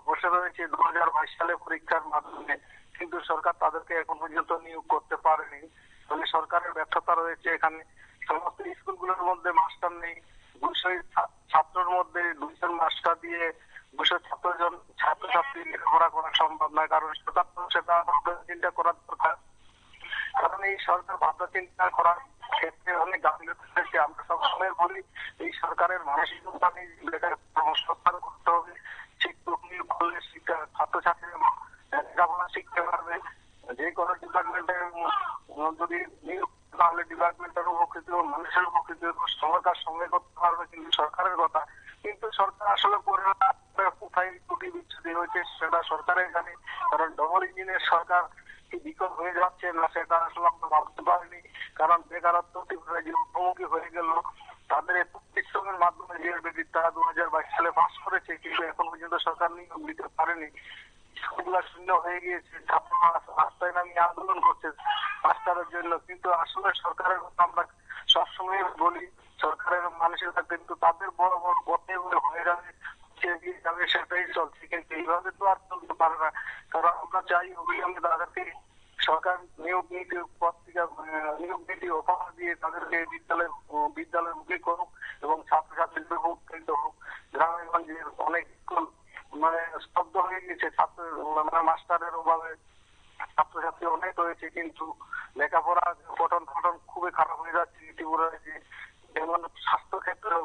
Speaker 4: বসে রয়েছে 2022 সালে পরীক্ষার মাধ্যমে, কিন্তু সরকার তাদেরকে এখন পর্যন্ত নিয়োগ করতে পারেনি। তাহলে সরকারের ব্যর্থতা রয়েছে এখানে। সমস্ত স্কুলগুলোর মধ্যে মাস্টার নেই, 200 ছাত্রের মধ্যে 200 মাস্টার দিয়ে 200 ছাত্রছাত্রী লেখাপড়া করা সম্ভব নয়, কারণ সরকার তো সেটা ভাবনা চিন্তা করার দরকার। কারণ এই সরকার ভাবনা চিন্তা করার ক্ষেত্রে অনেক গাফিলতি রয়েছে। আমরা সবসময় বলি এই সরকারের মানসিকতা নেই, সংস্কার করতে হবে। শিক্ষক নিয়োগ করলে ছাত্রছাত্রীরা লেখাপড়া শিখতে পারবে। যে কোনো ডিপার্টমেন্টে যদি নিয়োগ তাহলে ডিপার্টমেন্টের উপকৃত, মানুষের উপকৃত, সরকার সঙ্গে করতে পারবে। কিন্তু সরকারের কথা, কিন্তু সরকার আসলে কোথায় ত্রুটি বিচ্ছুতি হয়েছে সেটা সরকারের জানে। কারণ ডবল ইঞ্জিনের সরকার কি বিকল হয়ে যাচ্ছে না সেটা আসলে আমরা ভাবতে পারিনি। কারণ বেকারত্ব যে মুখোমুখি হয়ে গেল, তাদের পরিশ্রমের মাধ্যমে জিআরবিটি তারা 2022 সালে পাস করেছে, কিন্তু এখন পর্যন্ত সরকার নিয়োগ দিতে পারেনি। স্কুলগুলো শূন্য হয়ে গিয়েছে, ছাত্ররা রাস্তায় নামিয়ে আন্দোলন করছে মাস্টারের জন্য। কিন্তু আসলে সরকারের কথা আমরা সবসময় বলি, সরকারের মানুষের কাছে, কিন্তু তাদের বড় বড় পথে হয়ে যাবে দেশে এগিয়ে যাবে সেটাই চলছে, কিন্তু এইভাবে তো আর চলতে পারে না। কারণ আমরা চাই অবিলম্বে তাদেরকে সরকার নিয়োগ নীতি পত্রিকা নিয়োগ নীতি উপহার দিয়ে তাদেরকে বিদ্যালয়মুখী করুক এবং ছাত্রছাত্রীদের উৎসাহিত হোক। গ্রামে গঞ্জে অনেক মানে স্তব্ধ হয়ে গেছে ছাত্র মানে মাস্টারের অভাবে, ছাত্রছাত্রী অনেক হয়েছে, কিন্তু লেখাপড়া পঠন ফটন খুবই খারাপ হয়ে যাচ্ছে ত্রিপুরায়। যেমন স্বাস্থ্য ক্ষেত্রেও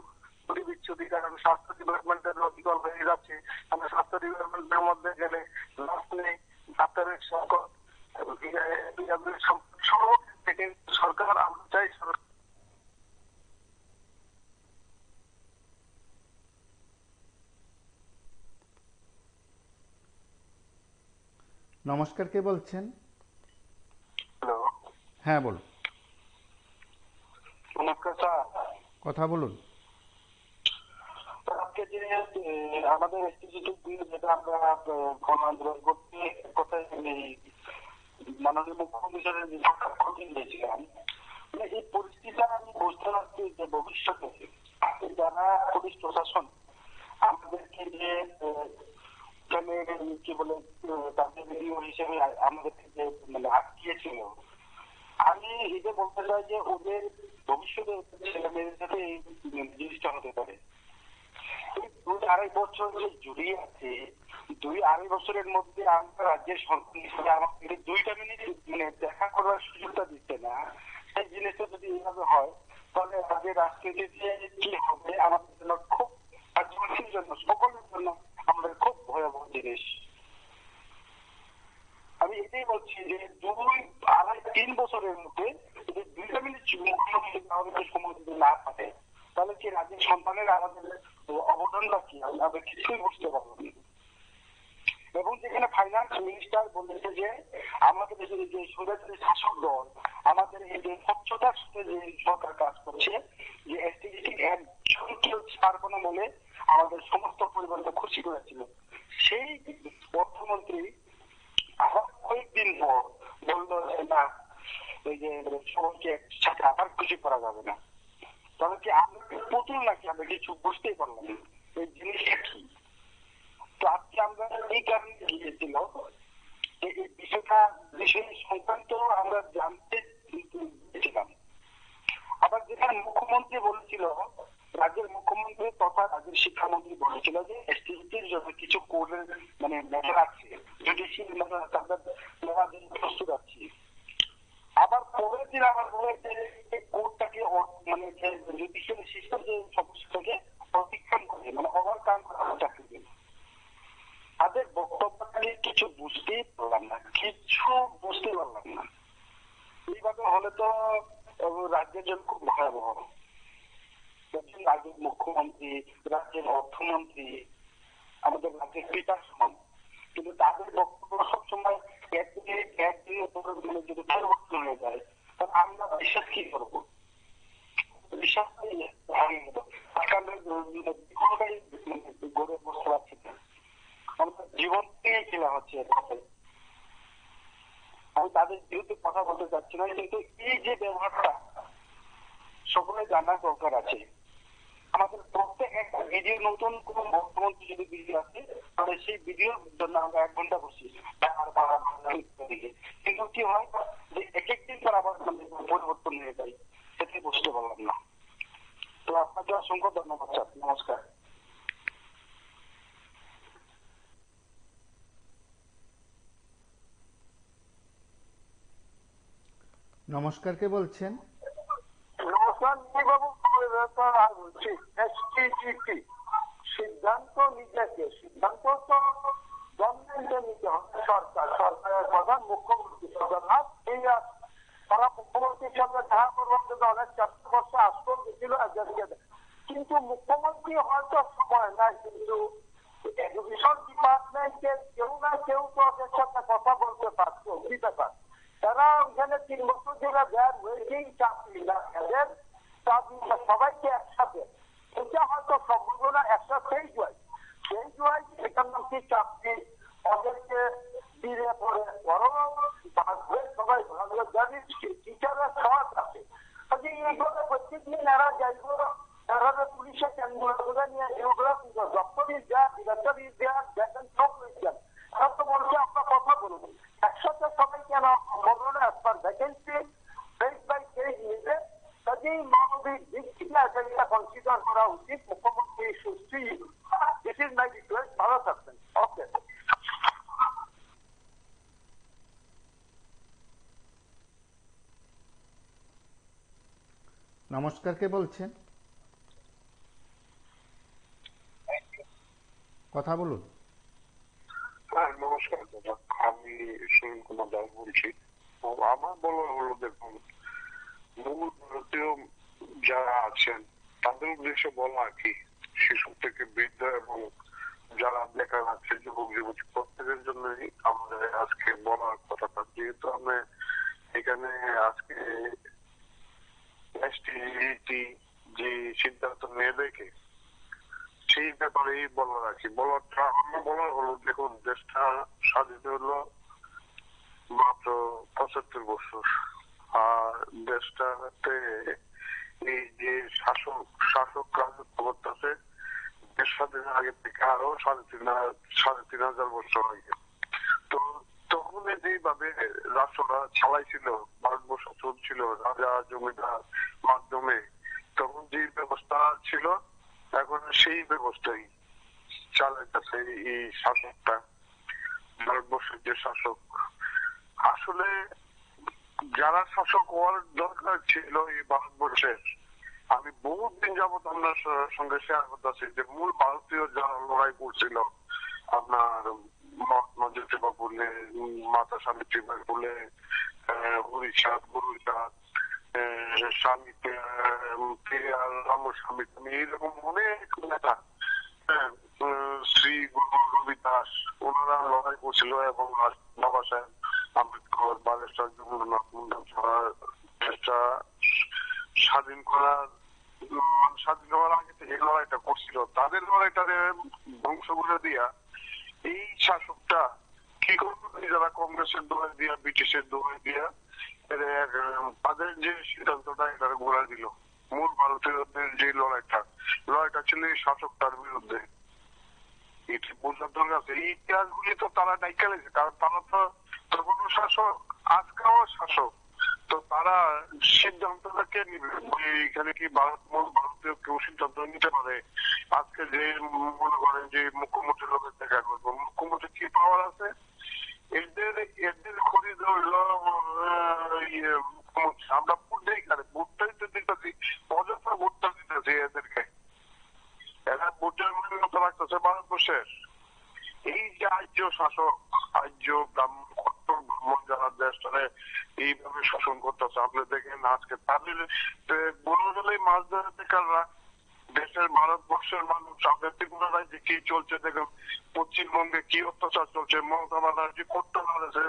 Speaker 4: বিচ্ছুতি, কারণ স্বাস্থ্য ডিপার্টমেন্টের অবিকল হয়ে যাচ্ছে। আমরা স্বাস্থ্য ডিপার্টমেন্টের মধ্যে গেলে নার্স নেই, ডাক্তারের সংকট, সর্বক্ষেত্রে সরকার, আমরা চাই
Speaker 1: নমস্কার, কে বলছেন?
Speaker 4: হ্যালো,
Speaker 1: হ্যাঁ বলুন,
Speaker 4: নমস্কার স্যার।
Speaker 1: কথা বলুন।
Speaker 4: আজকে যে আমাদের যেটা আমরা গণ আন্দোলন করতে কোথায় মাননীয় মুখ্যমন্ত্রী দিয়েছিলাম, এই পরিস্থিতিটা আমি বুঝতে পারছি যে ভবিষ্যতে যারা পুলিশ প্রশাসন আমাদেরকে যে কি বলে তাদের ভিডিও হিসেবে আমাদেরকে যে মানে আটকিয়েছিল, আমি এটা বলতে চাই যে ওদের ভবিষ্যতে ছেলে মেয়েদের সাথে এই জিনিসটা হতে পারে। 2-2.5 বছর যে জুড়িয়ে আছে, 2-2.5 বছরের মধ্যে আমরা রাজ্যের সরকার হিসেবে আমাকে 2টা মিনিট মানে দেখা করার সুযোগটা দিচ্ছে না। সেই জিনিসটা যদি এইভাবে হয় তাহলে রাজ্যের রাজনীতিতে কি হবে আমাদের জন্য খুব, রাজ্যবাসীর জন্য, সকলের জন্য আমাদের খুব ভয়াবহ জিনিস। আমি এটাই বলছি যে 2-2.5-3 বছরের মধ্যে যদি 2টা মিনিট মুখ্যমন্ত্রী আমাদেরকে সময় যদি না পারে তাহলে কি রাজ্যের সন্তানের আমাদের অবদানটা কি আমরা কিছুই বুঝতে পারবো না। এবং যেখানে ফাইন্যান্স মিনিস্টার বলেছে যে আমাদের দেশের যে স্বৈরাচারী শাসক দল আমাদের এই যে স্বচ্ছতার সাথে যে সরকার কাজ করছে, যে এসটিজিটি কেউ ছাড়বো না বলে আমাদের সমস্ত পরিবারকে খুশি করেছিল, সেই অর্থমন্ত্রী আবার কয়েকদিন পর বললো যে না, এই যে সবাইকে একসাথে আবার খুশি করা যাবে না। তাহলে কি আমরা পুতুল নাকি? আমরা কিছু বুঝতেই পারলাম না এই জিনিসটা কি। তো আজকে আমরা এই কারণে গিয়েছিল যে এই বিষয় সংক্রান্ত আমরা জানতে চেয়েছিলাম। আবার যেখানে মুখ্যমন্ত্রী বলেছিল, রাজ্যের মুখ্যমন্ত্রী তথা রাজ্যের শিক্ষামন্ত্রী বলেছিল যে এসটিজিটির জন্য কিছু কোর্টের মানে মেথড আছে, জুডিশিয়াল মেথড তাদের নেওয়ার জন্য প্রস্তুত আছি। আবার পরের দিন আবার বলেছে এই কোর্টটাকে মানে জুডিশিয়াল সিস্টেম যে সমস্যাটাকে অতিক্রম করে মানে ওভারকাম করার চাকরি দিন। তাদের বক্তব্যটা নিয়ে কিছু বুঝতেই পারলাম না, এইভাবে হলে তো রাজ্যের জন্য খুব ভয়াবহ। রাজ্যের মুখ্যমন্ত্রী, রাজ্যের অর্থমন্ত্রী, আমাদের রাজ্যের পিতা সমান, কিন্তু তাদের বক্তব্য সবসময় একদিনের মানে যদি পরিবর্তন হয়ে যায় তাহলে আমরা বিশ্বাস কি করবো? বিশ্বাস গড়ে বসতে পারছি না, আমাদের জীবন থেকে খেলা হচ্ছে। আমি তাদের বিরুদ্ধে কথা বলতে চাচ্ছি না, কিন্তু এই যে ব্যবহারটা সকলে জানার দরকার আছে। আমাদের প্রত্যেক একটা ভিডিও, নতুন কোন মুখ্যমন্ত্রী যদি ভিডিও আছে তাহলে সেই ভিডিওর জন্য আমরা 1 ঘন্টা বসি, কিন্তু কি হয় যে এক একদিন পর আবার পরিবর্তন হয়ে যায়, সেটাই বুঝতে পারলাম না। তো আপনাকে অসংখ্য ধন্যবাদ স্যার, নমস্কার।
Speaker 1: নমস্কার, কে বলছেন?
Speaker 4: নমস্কার বাবু, বলছি এসটিজিটি সিদ্ধান্ত নিজেকে, সিদ্ধান্ত তো গভর্নমেন্টে নিতে হবে, সরকারের প্রধান মুখ্যমন্ত্রী প্রধান এই তারা মুখ্যমন্ত্রীর সঙ্গে দেখা করবার জন্য অনেক চেষ্টা করছে, আসতে গেছিল এদেরকে, কিন্তু মুখ্যমন্ত্রী হয়তো সময় নাই, কিন্তু এডুকেশন ডিপার্টমেন্টের কেউ না কেউ তো ওদের সাথে কথা বলতে পারতো। কি ব্যাপার, তারা ওখানে 3 বছর ধরে দেয় ওয়েটিং চাকরি না, এদের সবাইকে একসাথে, এটা হয়তো সম্ভাবনা একটা সেই জয় এটার নাম কি চাকরি ওদেরকে দিয়ে পড়ে বরং সবাই ভালো জানিস টিচারের সমাজ আছে। এইভাবে প্রত্যেকদিন এরা যাইব, এরা পুলিশের কেন্দ্র নিয়ে এগুলো দপ্তরি যা
Speaker 1: নমস্কার, কে বলছেন? কথা বলুন।
Speaker 7: হ্যাঁ, নমস্কার দাদা, আমি সুনীল কুমার দাস বলছি। তো আমার বলা হলো, দেখুন, মূল ভারতীয় যারা আছেন তাদের উদ্দেশ্যে বলা কি, শিশু থেকে বৃদ্ধ এবং যারা বেকার আছে, যুবক যুবতী, প্রত্যেকের জন্যই আমাদের আজকে বলার কথাটা, যেহেতু আমরা এখানে আজকে এসটি যে সিদ্ধান্ত নেবে কে, সেই ব্যাপারেই বলা রাখি। বলাটা আমার বলা হলো, দেখুন, দেশটা স্বাধীন হলো মাত্র 75 বছর, আর দেশটাতে এই যে শাসক রাজত্ব করতেছে দেশ স্বাধীনের আগে থেকে আরো 3,500 বছর আগে। তো তখন যেভাবে রাষ্ট্রটা চালাইছিল, ভারতবর্ষ চলছিল রাজা জমিদার মাধ্যমে, তখন যে ব্যবস্থা ছিল এখন সেই ব্যবস্থাই চালাইতেছে এই শাসকটা, ভারতবর্ষের যে শাসক। আসলে যারা শাসক হওয়ার দরকার ছিল এই ভারতবর্ষের, আমি বহুদিন যাবত আপনার সঙ্গে শেয়ার করতেছি যে মূল ভারতীয় যারা লড়াই করছিল, আপনার মহাত্মা জ্যোতিবা ফুলে, মাতা সাবিত্রীবাই ফুলে, হরিচাঁদ, গুরুচাঁদ, স্বামী পেরিয়ার, রামস্বামী, এইরকম অনেক নেতা, শ্রী গুরু রবিদাস, ওনারা লড়াই করছিল এবং বাবা সাহেব আম্বেদকর, বালেশ্বর জগন্নাথ মুন্ডা দেশটা স্বাধীন হওয়ার আগে থেকে লড়াইটা করছিল। তাদের লড়াইটারে ধ্বংস করে দিয়া এই শাসকটা কি করবে, যারা কংগ্রেসের দোহাই দিয়া, ব্রিটিশের দোহাই দিয়া তাদের যে সিদ্ধান্তটা এটা গোড়া দিল। মূল ভারতীয়দের যে লড়াইটা ছিল এই শাসকটার বিরুদ্ধে। এটি বোঝার দরকার আছে। এই ইতিহাসগুলি তো তারা ডাইকালেছে, কারণ তারা তো তখনও শাসক, আজকাও শাসক। তো তারা সিদ্ধান্তটা কে নিবে? এখানে কি ভারতীয় কেউ সিদ্ধান্ত নিতে পারে? আজকে যে মনে করেন যে মুখ্যমন্ত্রীর লোকের দেখা করবো, মুখ্যমন্ত্রী কি পাওয়ার আছে? এদের খরিদ হইল মুখ্যমন্ত্রী। আমরা ভোট দিই, ভোটটাই তো দিতেছি, অযথা ভোটটা দিতেছি এদেরকে। এরা ভোটের মতো রাখতেছে ভারতবর্ষের। এই যে আর্য শাসক, আর্য ব্রাহ্মণ যারা দেশটারে এইভাবে শাসন করতেছে, আপনি দেখেন আজকে তাদের বলে গেলেই মাছ ধরে বেকাররা, দেশের ভারতবর্ষের মানুষ, আপনার ত্রিপুরা রাজ্যে কি চলছে দেখুন, পশ্চিমবঙ্গে কি অত্যাচার চলছে, মমতা ব্যানার্জি করতে পারেছে,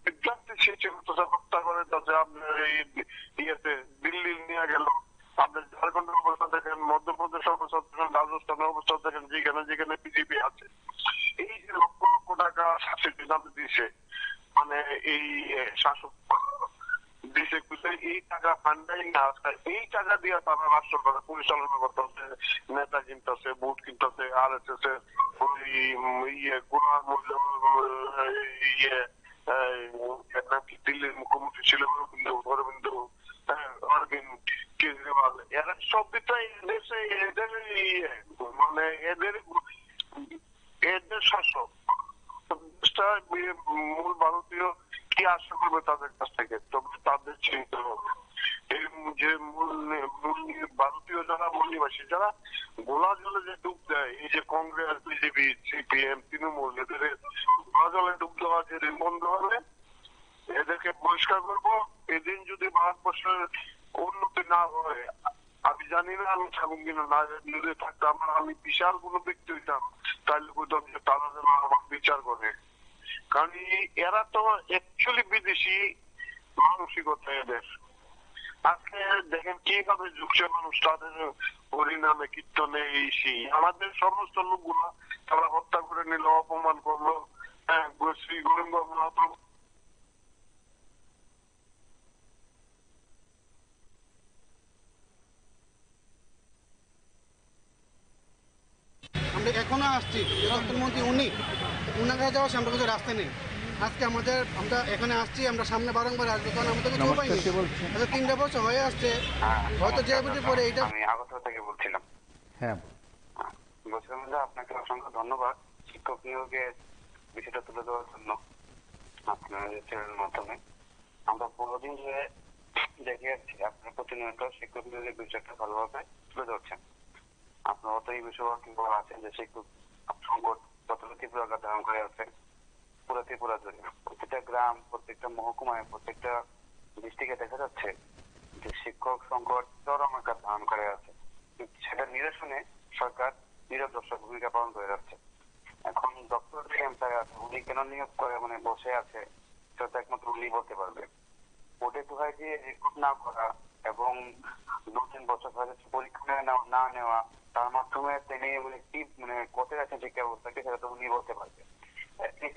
Speaker 7: বিদ্যার্থী শিক্ষক অত্যাচার হত্যা করে যাচ্ছে। আপনার এই ইয়েতে দিল্লি নিয়ে গেল, আপনার ঝাড়খণ্ডের অবস্থা দেখেন, মধ্যপ্রদেশের অবস্থা দেখেন, রাজস্থানের অবস্থা দেখেন, যেখানে বিজেপি আছে। এই যে লক্ষ লক্ষ টাকা সাবসিডি দিচ্ছে, মানে এই শাসক দিছে, এই টাকা ফান্ডাই না, এই টাকা দিয়ে তারা রাষ্ট্র পরিচালনা করতেছে, নেতা কিনতেছে, ভোট কিনতেছে, আর গুণার মূল্য দিল্লির মুখ্যমন্ত্রী ছিল অরবিন্দ কেজরিওয়াল, এরা সব দিকটাই দেশে এদের মানে এদের শাসক। মূল ভারতীয় কি আশা করবে তাদের কাছ থেকে? তবে তাদের চিন্তা হবে এই যে মূল ভারতীয় যারা মূল নিবাসী, যারা গোলা জলে যে ডুব দেয়, এই যে কংগ্রেস, বিজেপি, সিপিএম, তৃণমূল, এদের গোলা জলে ডুব দেওয়া যেদিন বন্ধ হবে, এদেরকে বহিষ্কার করবো। এদিন যদি ভারতবর্ষের উন্নতি না হয়, আমি জানি না আমি থাকুন কিনা, না যদি থাকতাম, আমি বিশাল কোনো ব্যক্তি হইতাম, তাহলে বলতাম যে তারা যেন আমার বিচার করে। কারণ এরা তো অ্যাকচুয়ালি বিদেশি মানসিকতা এদের। আজকে দেখেন কিভাবে ঝুঁকছে মানুষ, তাদের হরিনামে, কীর্তনে, এই সেই। আমাদের সমস্ত লোকগুলো তারা হত্যা করে নিল, অপমান করলো। হ্যাঁ, শ্রী গোবিন্দ মহাপ্রভু
Speaker 2: আমরা এখনো আসছি, প্রধানমন্ত্রী উনার কাছে যাওয়ার আমরা কিছু রাস্তা নেই। আজকে আমরা এখানে আসছি, আমরা সামনে বারংবার আসবো, কারণ আমাদের কিছু উপায় নেই। আচ্ছা, 3টা বছর হয়ে আসছে, হয়তো যে পরে এইটা।
Speaker 8: আমি আগরতলা থেকে বলছিলাম।
Speaker 1: হ্যাঁ,
Speaker 8: বলছিলাম যে আপনাকে অসংখ্য ধন্যবাদ শিক্ষক নিয়োগের বিষয়টা তুলে দেওয়ার জন্য আপনার চ্যানেলের মাধ্যমে। আমরা বহুদিন ধরে দেখে যাচ্ছি আপনারা প্রতিনিয়ত শিক্ষক নিয়োগের বিষয়টা ভালোভাবে তুলে ধরছেন। আপনারা তো এই বিষয়ে কিংবা আছেন যে শিক্ষক সংকট কতটা তীব্র আকার ধারণ করে আছে পুরো ত্রিপুরা জুড়ে। প্রত্যেকটা গ্রাম, প্রত্যেকটা মহকুমায়, প্রত্যেকটা ডিস্ট্রিক্টে দেখা যাচ্ছে যে শিক্ষক সংকট চরম আকার ধারণ করে আছে। সেটা নিরসনে সরকার নীরব দর্শক ভূমিকা পালন করে যাচ্ছে। এখন ডক্টর সিএম স্যার আছে, উনি কেন নিয়োগ করে মানে বসে আছে সেটা একমাত্র উনি বলতে পারবে। ওটা তো হয় যে রিক্রুট না করা এবং 2-3 বছর ধরে পরীক্ষা না নেওয়া, তার মাধ্যমে তিনি মানে কি মানে কোথায় আছে শিক্ষা ব্যবস্থাকে সেটা তো উনি বলতে পারবে।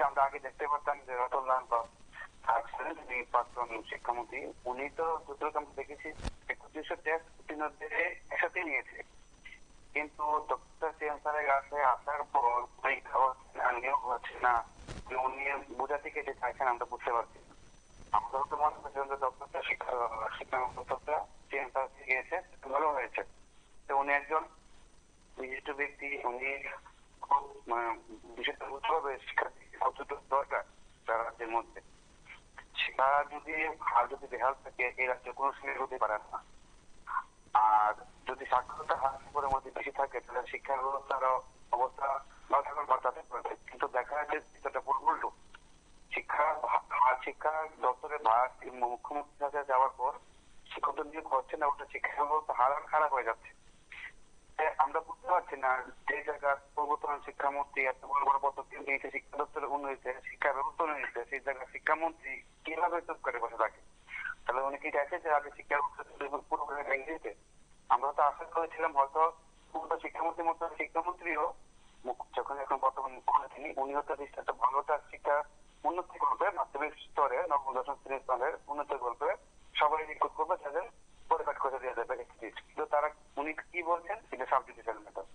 Speaker 8: আমরা আগে দেখতে পারতাম যে রতনলাল যিনি প্রাক্তন শিক্ষামন্ত্রী, উনি তো যতটুকু আমরা দেখেছি 3100 টেস্ট উত্তীর্ণদের একসাথে নিয়েছে, কিন্তু ডক্টর সিএম স্যারের কাছে আসার পর পরীক্ষা হচ্ছে না, নিয়োগ হচ্ছে না, উনি বোঝাতে কেটে চাইছেন আমরা বুঝতে পারছি। আমরা তো মনে করছিলাম যে ডক্টরটা শিক্ষা ব্যবস্থাটা সিএম স্যার গিয়েছে, ভালো হয়েছে। তো উনি একজন বিশিষ্ট ব্যক্তি, উনি খুব বিষয়টা বুঝতে হবে শিক্ষার্থী কতটুকু দরকার তার রাজ্যের মধ্যে। শিক্ষা যদি বেহাল থাকে এই রাজ্যে কোনো শ্রেণী হতে পারে না। আর যদি সাক্ষরতা হার করে মধ্যে বেশি থাকে তাহলে শিক্ষা ব্যবস্থার অবস্থা বাড়াতে পারবে। কিন্তু দেখা যাচ্ছে যেটা উল্টো, শিক্ষা দপ্তরের ভার মুখ্যমন্ত্রীর কাছে যাওয়ার পর শিক্ষক নিয়োগ হচ্ছে না, ওটা শিক্ষা ব্যবস্থা হার খারাপ হয়ে যাচ্ছে। আমরা বুঝতে পারছি না যে জায়গার পূর্বতন শিক্ষামন্ত্রী এত বড় বড় পদক্ষেপ নিয়েছে, শিক্ষা দপ্তরের উন্নয়নে, শিক্ষা ব্যবস্থা উন্নয়নে, সেই জায়গায় শিক্ষামন্ত্রী কিভাবে চুপ করে বসে থাকে। তাহলে উনি কি চাইছে যে আগে শিক্ষা ব্যবস্থা পুরোপুরি ভেঙে দিতে? আমরা তো আশা করেছিলাম হয়তো শিক্ষামন্ত্রীর মতো শিক্ষামন্ত্রীও যখন এখন বর্তমান মুখ্যমন্ত্রী, উনি হয়তো একটা ভালোটা শিক্ষা উন্নতি করবে, মাধ্যমিক স্তরে নবম দশম শ্রেণীর স্তরে উন্নতি করবে, সবাই রিক্রুট করবে, তাদের পরিপাঠ করে দেওয়া যাবে। কিন্তু তারা উনি কি বলছেন এটা সাবডিভিশন মেথড।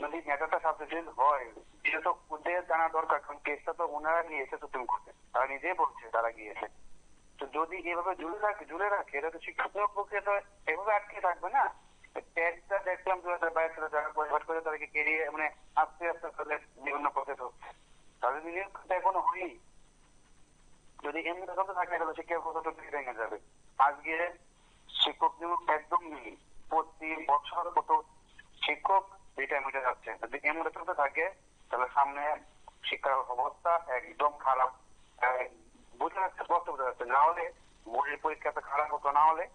Speaker 8: যদি মেথডটা সাবডিভিশন হয় এটা তো ওদের জানা দরকার, কারণ কেসটা তো ওনারা নিয়েছে সুপ্রিম কোর্টে, তারা নিজেই বলছে তারা গিয়েছে। তো যদি এভাবে ঝুলে রাখে এটা তো শিক্ষক নিয়োগ প্রক্রিয়া তো এভাবে আটকে থাকবে না। টেস্টটা দেখলাম 2022 সালে যারা পরিপাঠ করে তাদেরকে কেরিয়ে মানে আস্তে আস্তে তাদের বিভিন্ন প্রসেস হচ্ছে, তাদের নিয়োগটা এখনো হয়নি। যদি এমনি চলতে থাকে তাহলে শিক্ষা ব্যবস্থা ভেঙে যাবে। আজকে শিক্ষক নিয়োগ একদম নেই, প্রতি বছর কত শিক্ষক রিটায়ারমেন্টে যাচ্ছে। যদি এমনি চলতে থাকে তাহলে সামনে শিক্ষার অবস্থা একদম খারাপ বোঝা যাচ্ছে, স্পষ্ট বোঝা যাচ্ছে। না হলে বোর্ডের পরীক্ষাটা খারাপ হতো, না হলে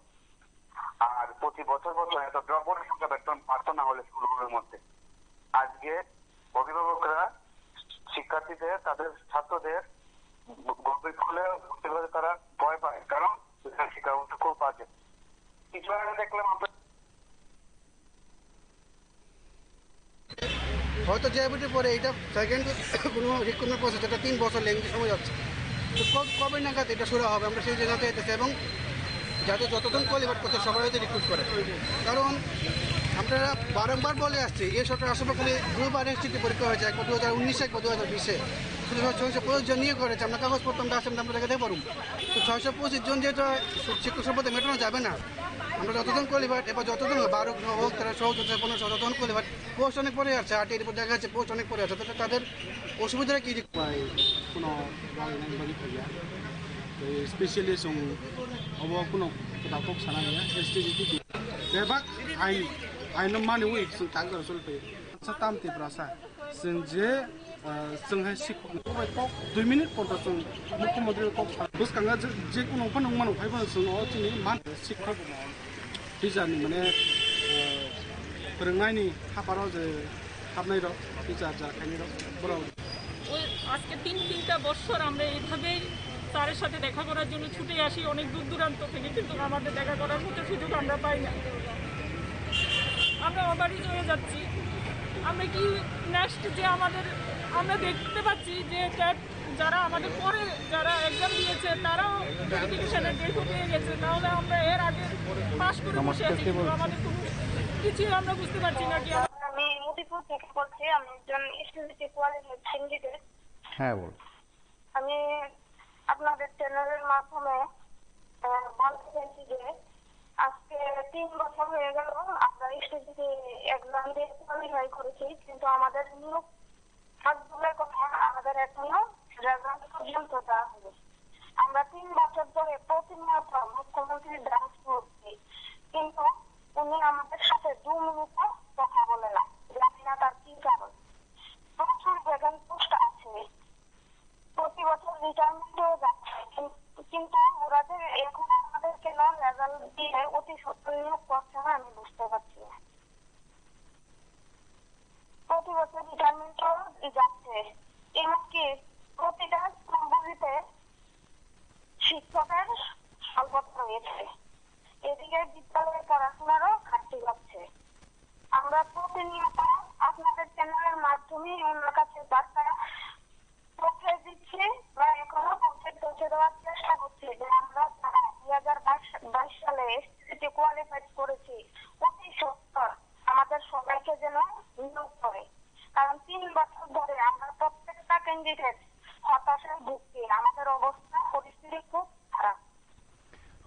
Speaker 8: আর প্রতি বছর এত ড্রপের সংখ্যা বেতন পারতো না হলে স্কুলগুলোর মধ্যে। আজকে অভিভাবকরা শিক্ষার্থীদের তাদের ছাত্রদের গল্পের ফলে বুঝতে পারে তারা ভয় পায়, কারণ শিক্ষা ব্যবস্থা খুব বাজে। কিছু আগে দেখলাম
Speaker 2: হয়তো জেআইবিটি পরে এটা সেকেন্ড কোনো রিক্রুটমেন্ট প্রসেস, এটা 3 বছর লেগে সময় যাচ্ছে। তো কবে নাগাদ এটা শুরু হবে আমরা সেই জায়গাতে যেতেছি, এবং যাতে যতজন কোয়ালিফাইড করছে সবাই হয়তো রিক্রুট করে। কারণ আমরা বারংবার বলে আসছি এই সরকার আসার খালি 2বার এসটিটি পরীক্ষা হয়েছে, একবার 2019 একবার 2020-এ। 625 জন নিয়ে করেছে, আমরা কাগজপত্র আমরা আসেন আমরা দেখাতে পারুন। তো 625 জন যেটা শিক্ষক সম্পদে মেটানো যাবে না। আমরা যতজন কোয়ালিফাইড এবার যতজন 12 হোক, তারা 16, 15, যতজন কোয়ালিফাইড, পোস্ট অনেক পরে আছে, RTR রিপোর্ট দেখা যাচ্ছে পোস্ট অনেক পরে আছে। তাহলে তাদের অসুবিধাটা কি?
Speaker 9: কোনো स्पेशली जों अबाव कुनो दाखौ सानाया एसटीडी बेबाक आइन माने वे जों तांगर सलपे सातामते प्रासा जों जे जोंहा शिक्षक 2 मिनिट पन्द जों मुख्यमंत्री को बुसकांगा जे कुनो फन मानो फाइबा जों अथिनि मान शिक्षक टिचारनि माने फोरोंनायनि हाबाराव जे हाबनाय र टिचार जाखायनि र बराव
Speaker 10: ওই আজকে 3টা বছর আমরা এইভাবেই স্যারের সাথে দেখা করার জন্য ছুটে আসি অনেক দূর দূরান্ত থেকে, কিন্তু আমাদের দেখা করার মতো সুযোগ আমরা পাই না। আমরা অবারিত হয়ে যাচ্ছি। আমরা কি নেক্সট যে আমরা দেখতে পাচ্ছি যে যারা আমাদের পরে যারা এক্সাম দিয়েছে তারাও ভেরিফিকেশনের ডেটও পেয়ে গেছে, তাহলে আমরা এর আগে পাস করে বসে আছি, কিন্তু আমাদের কোনো কিছু আমরা বুঝতে পারছি না। কি
Speaker 5: আমি মতিপুর থেকে বলছি, আমি একজন এসটিসি কোয়ালিফাইড ক্যান্ডিডেট।
Speaker 1: হ্যাঁ বল।
Speaker 5: আমি আপনাদের চ্যানেলের মাধ্যমে বলতে চাইছি যে আজকে 3 বছর হয়ে গেল আমরা এসটিসি এক্সাম দিয়ে কোয়ালিফাই করেছি, কিন্তু আমাদের নিয়োগ দূরের কথা আমাদের এখনো রেজাল্ট পর্যন্ত দেওয়া হবে। আমরা 3 বছর ধরে প্রতিনিয়ত মুখ্যমন্ত্রীর দ্বারস্থ করছি, কিন্তু উনি আমাদের সাথে 2 মিনিটও কথা বলে না। জানি না তার কি কারণ। প্রচুর ভ্যাকেন্ট পোস্ট আছে, প্রতি বছর রিটায়ারমেন্টও যাচ্ছে, কিন্তু ওরাদের এখন আমাদের কেন রেজাল্ট দিয়ে অতি সত্তর নিয়োগ করছে না আমি বুঝতে পারছি না। প্রতি বছর রিটায়ারমেন্টও যাচ্ছে, এমনকি প্রতিটা স্কুলগুলিতে শিক্ষকের স্বল্পতা রয়েছে। এদিকে বিদ্যালয়ের পড়াশোনারও ঘাটতি লাগছে। আমরা প্রতিনিয়ত আপনাদের চ্যানেলের মাধ্যমে ওনার কাছে বার্তা পৌঁছে দিচ্ছি বা এখনো পৌঁছে দেওয়ার চেষ্টা করছি যে আমরা 2022 সালে এসটিসি কোয়ালিফাইড করেছি, অতি সত্তর আমাদের সবাইকে যেন নিয়োগ করে। কারণ 3 বছর ধরে আমরা প্রত্যেকটা ক্যান্ডিডেট হতাশায় ভুগছি, আমাদের অবস্থা পরিস্থিতি খুব খারাপ।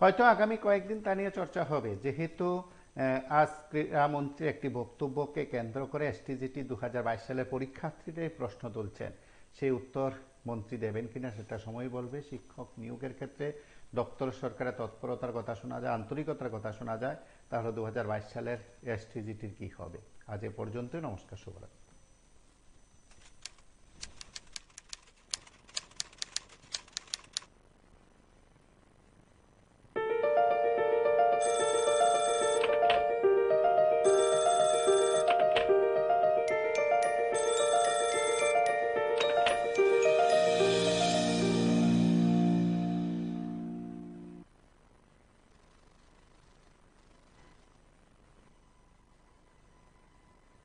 Speaker 1: হয়তো আগামী কয়েকদিন তা নিয়ে চর্চা হবে, যেহেতু আজ ক্রীড়ামন্ত্রী একটি বক্তব্যকে কেন্দ্র করে এসটিজিটি 2022 সালের পরীক্ষার্থীদের প্রশ্ন তুলছেন। সেই উত্তর মন্ত্রী দেবেন কিনা সেটা সময় বলবে। শিক্ষক নিয়োগের ক্ষেত্রে দপ্তর সরকারের তৎপরতার কথা শোনা যায়, আন্তরিকতার কথা শোনা যায়, তাহলে 2022 সালের এসটিজিটির কি হবে? আজ এ পর্যন্তই। নমস্কার, শুভরাত্রি।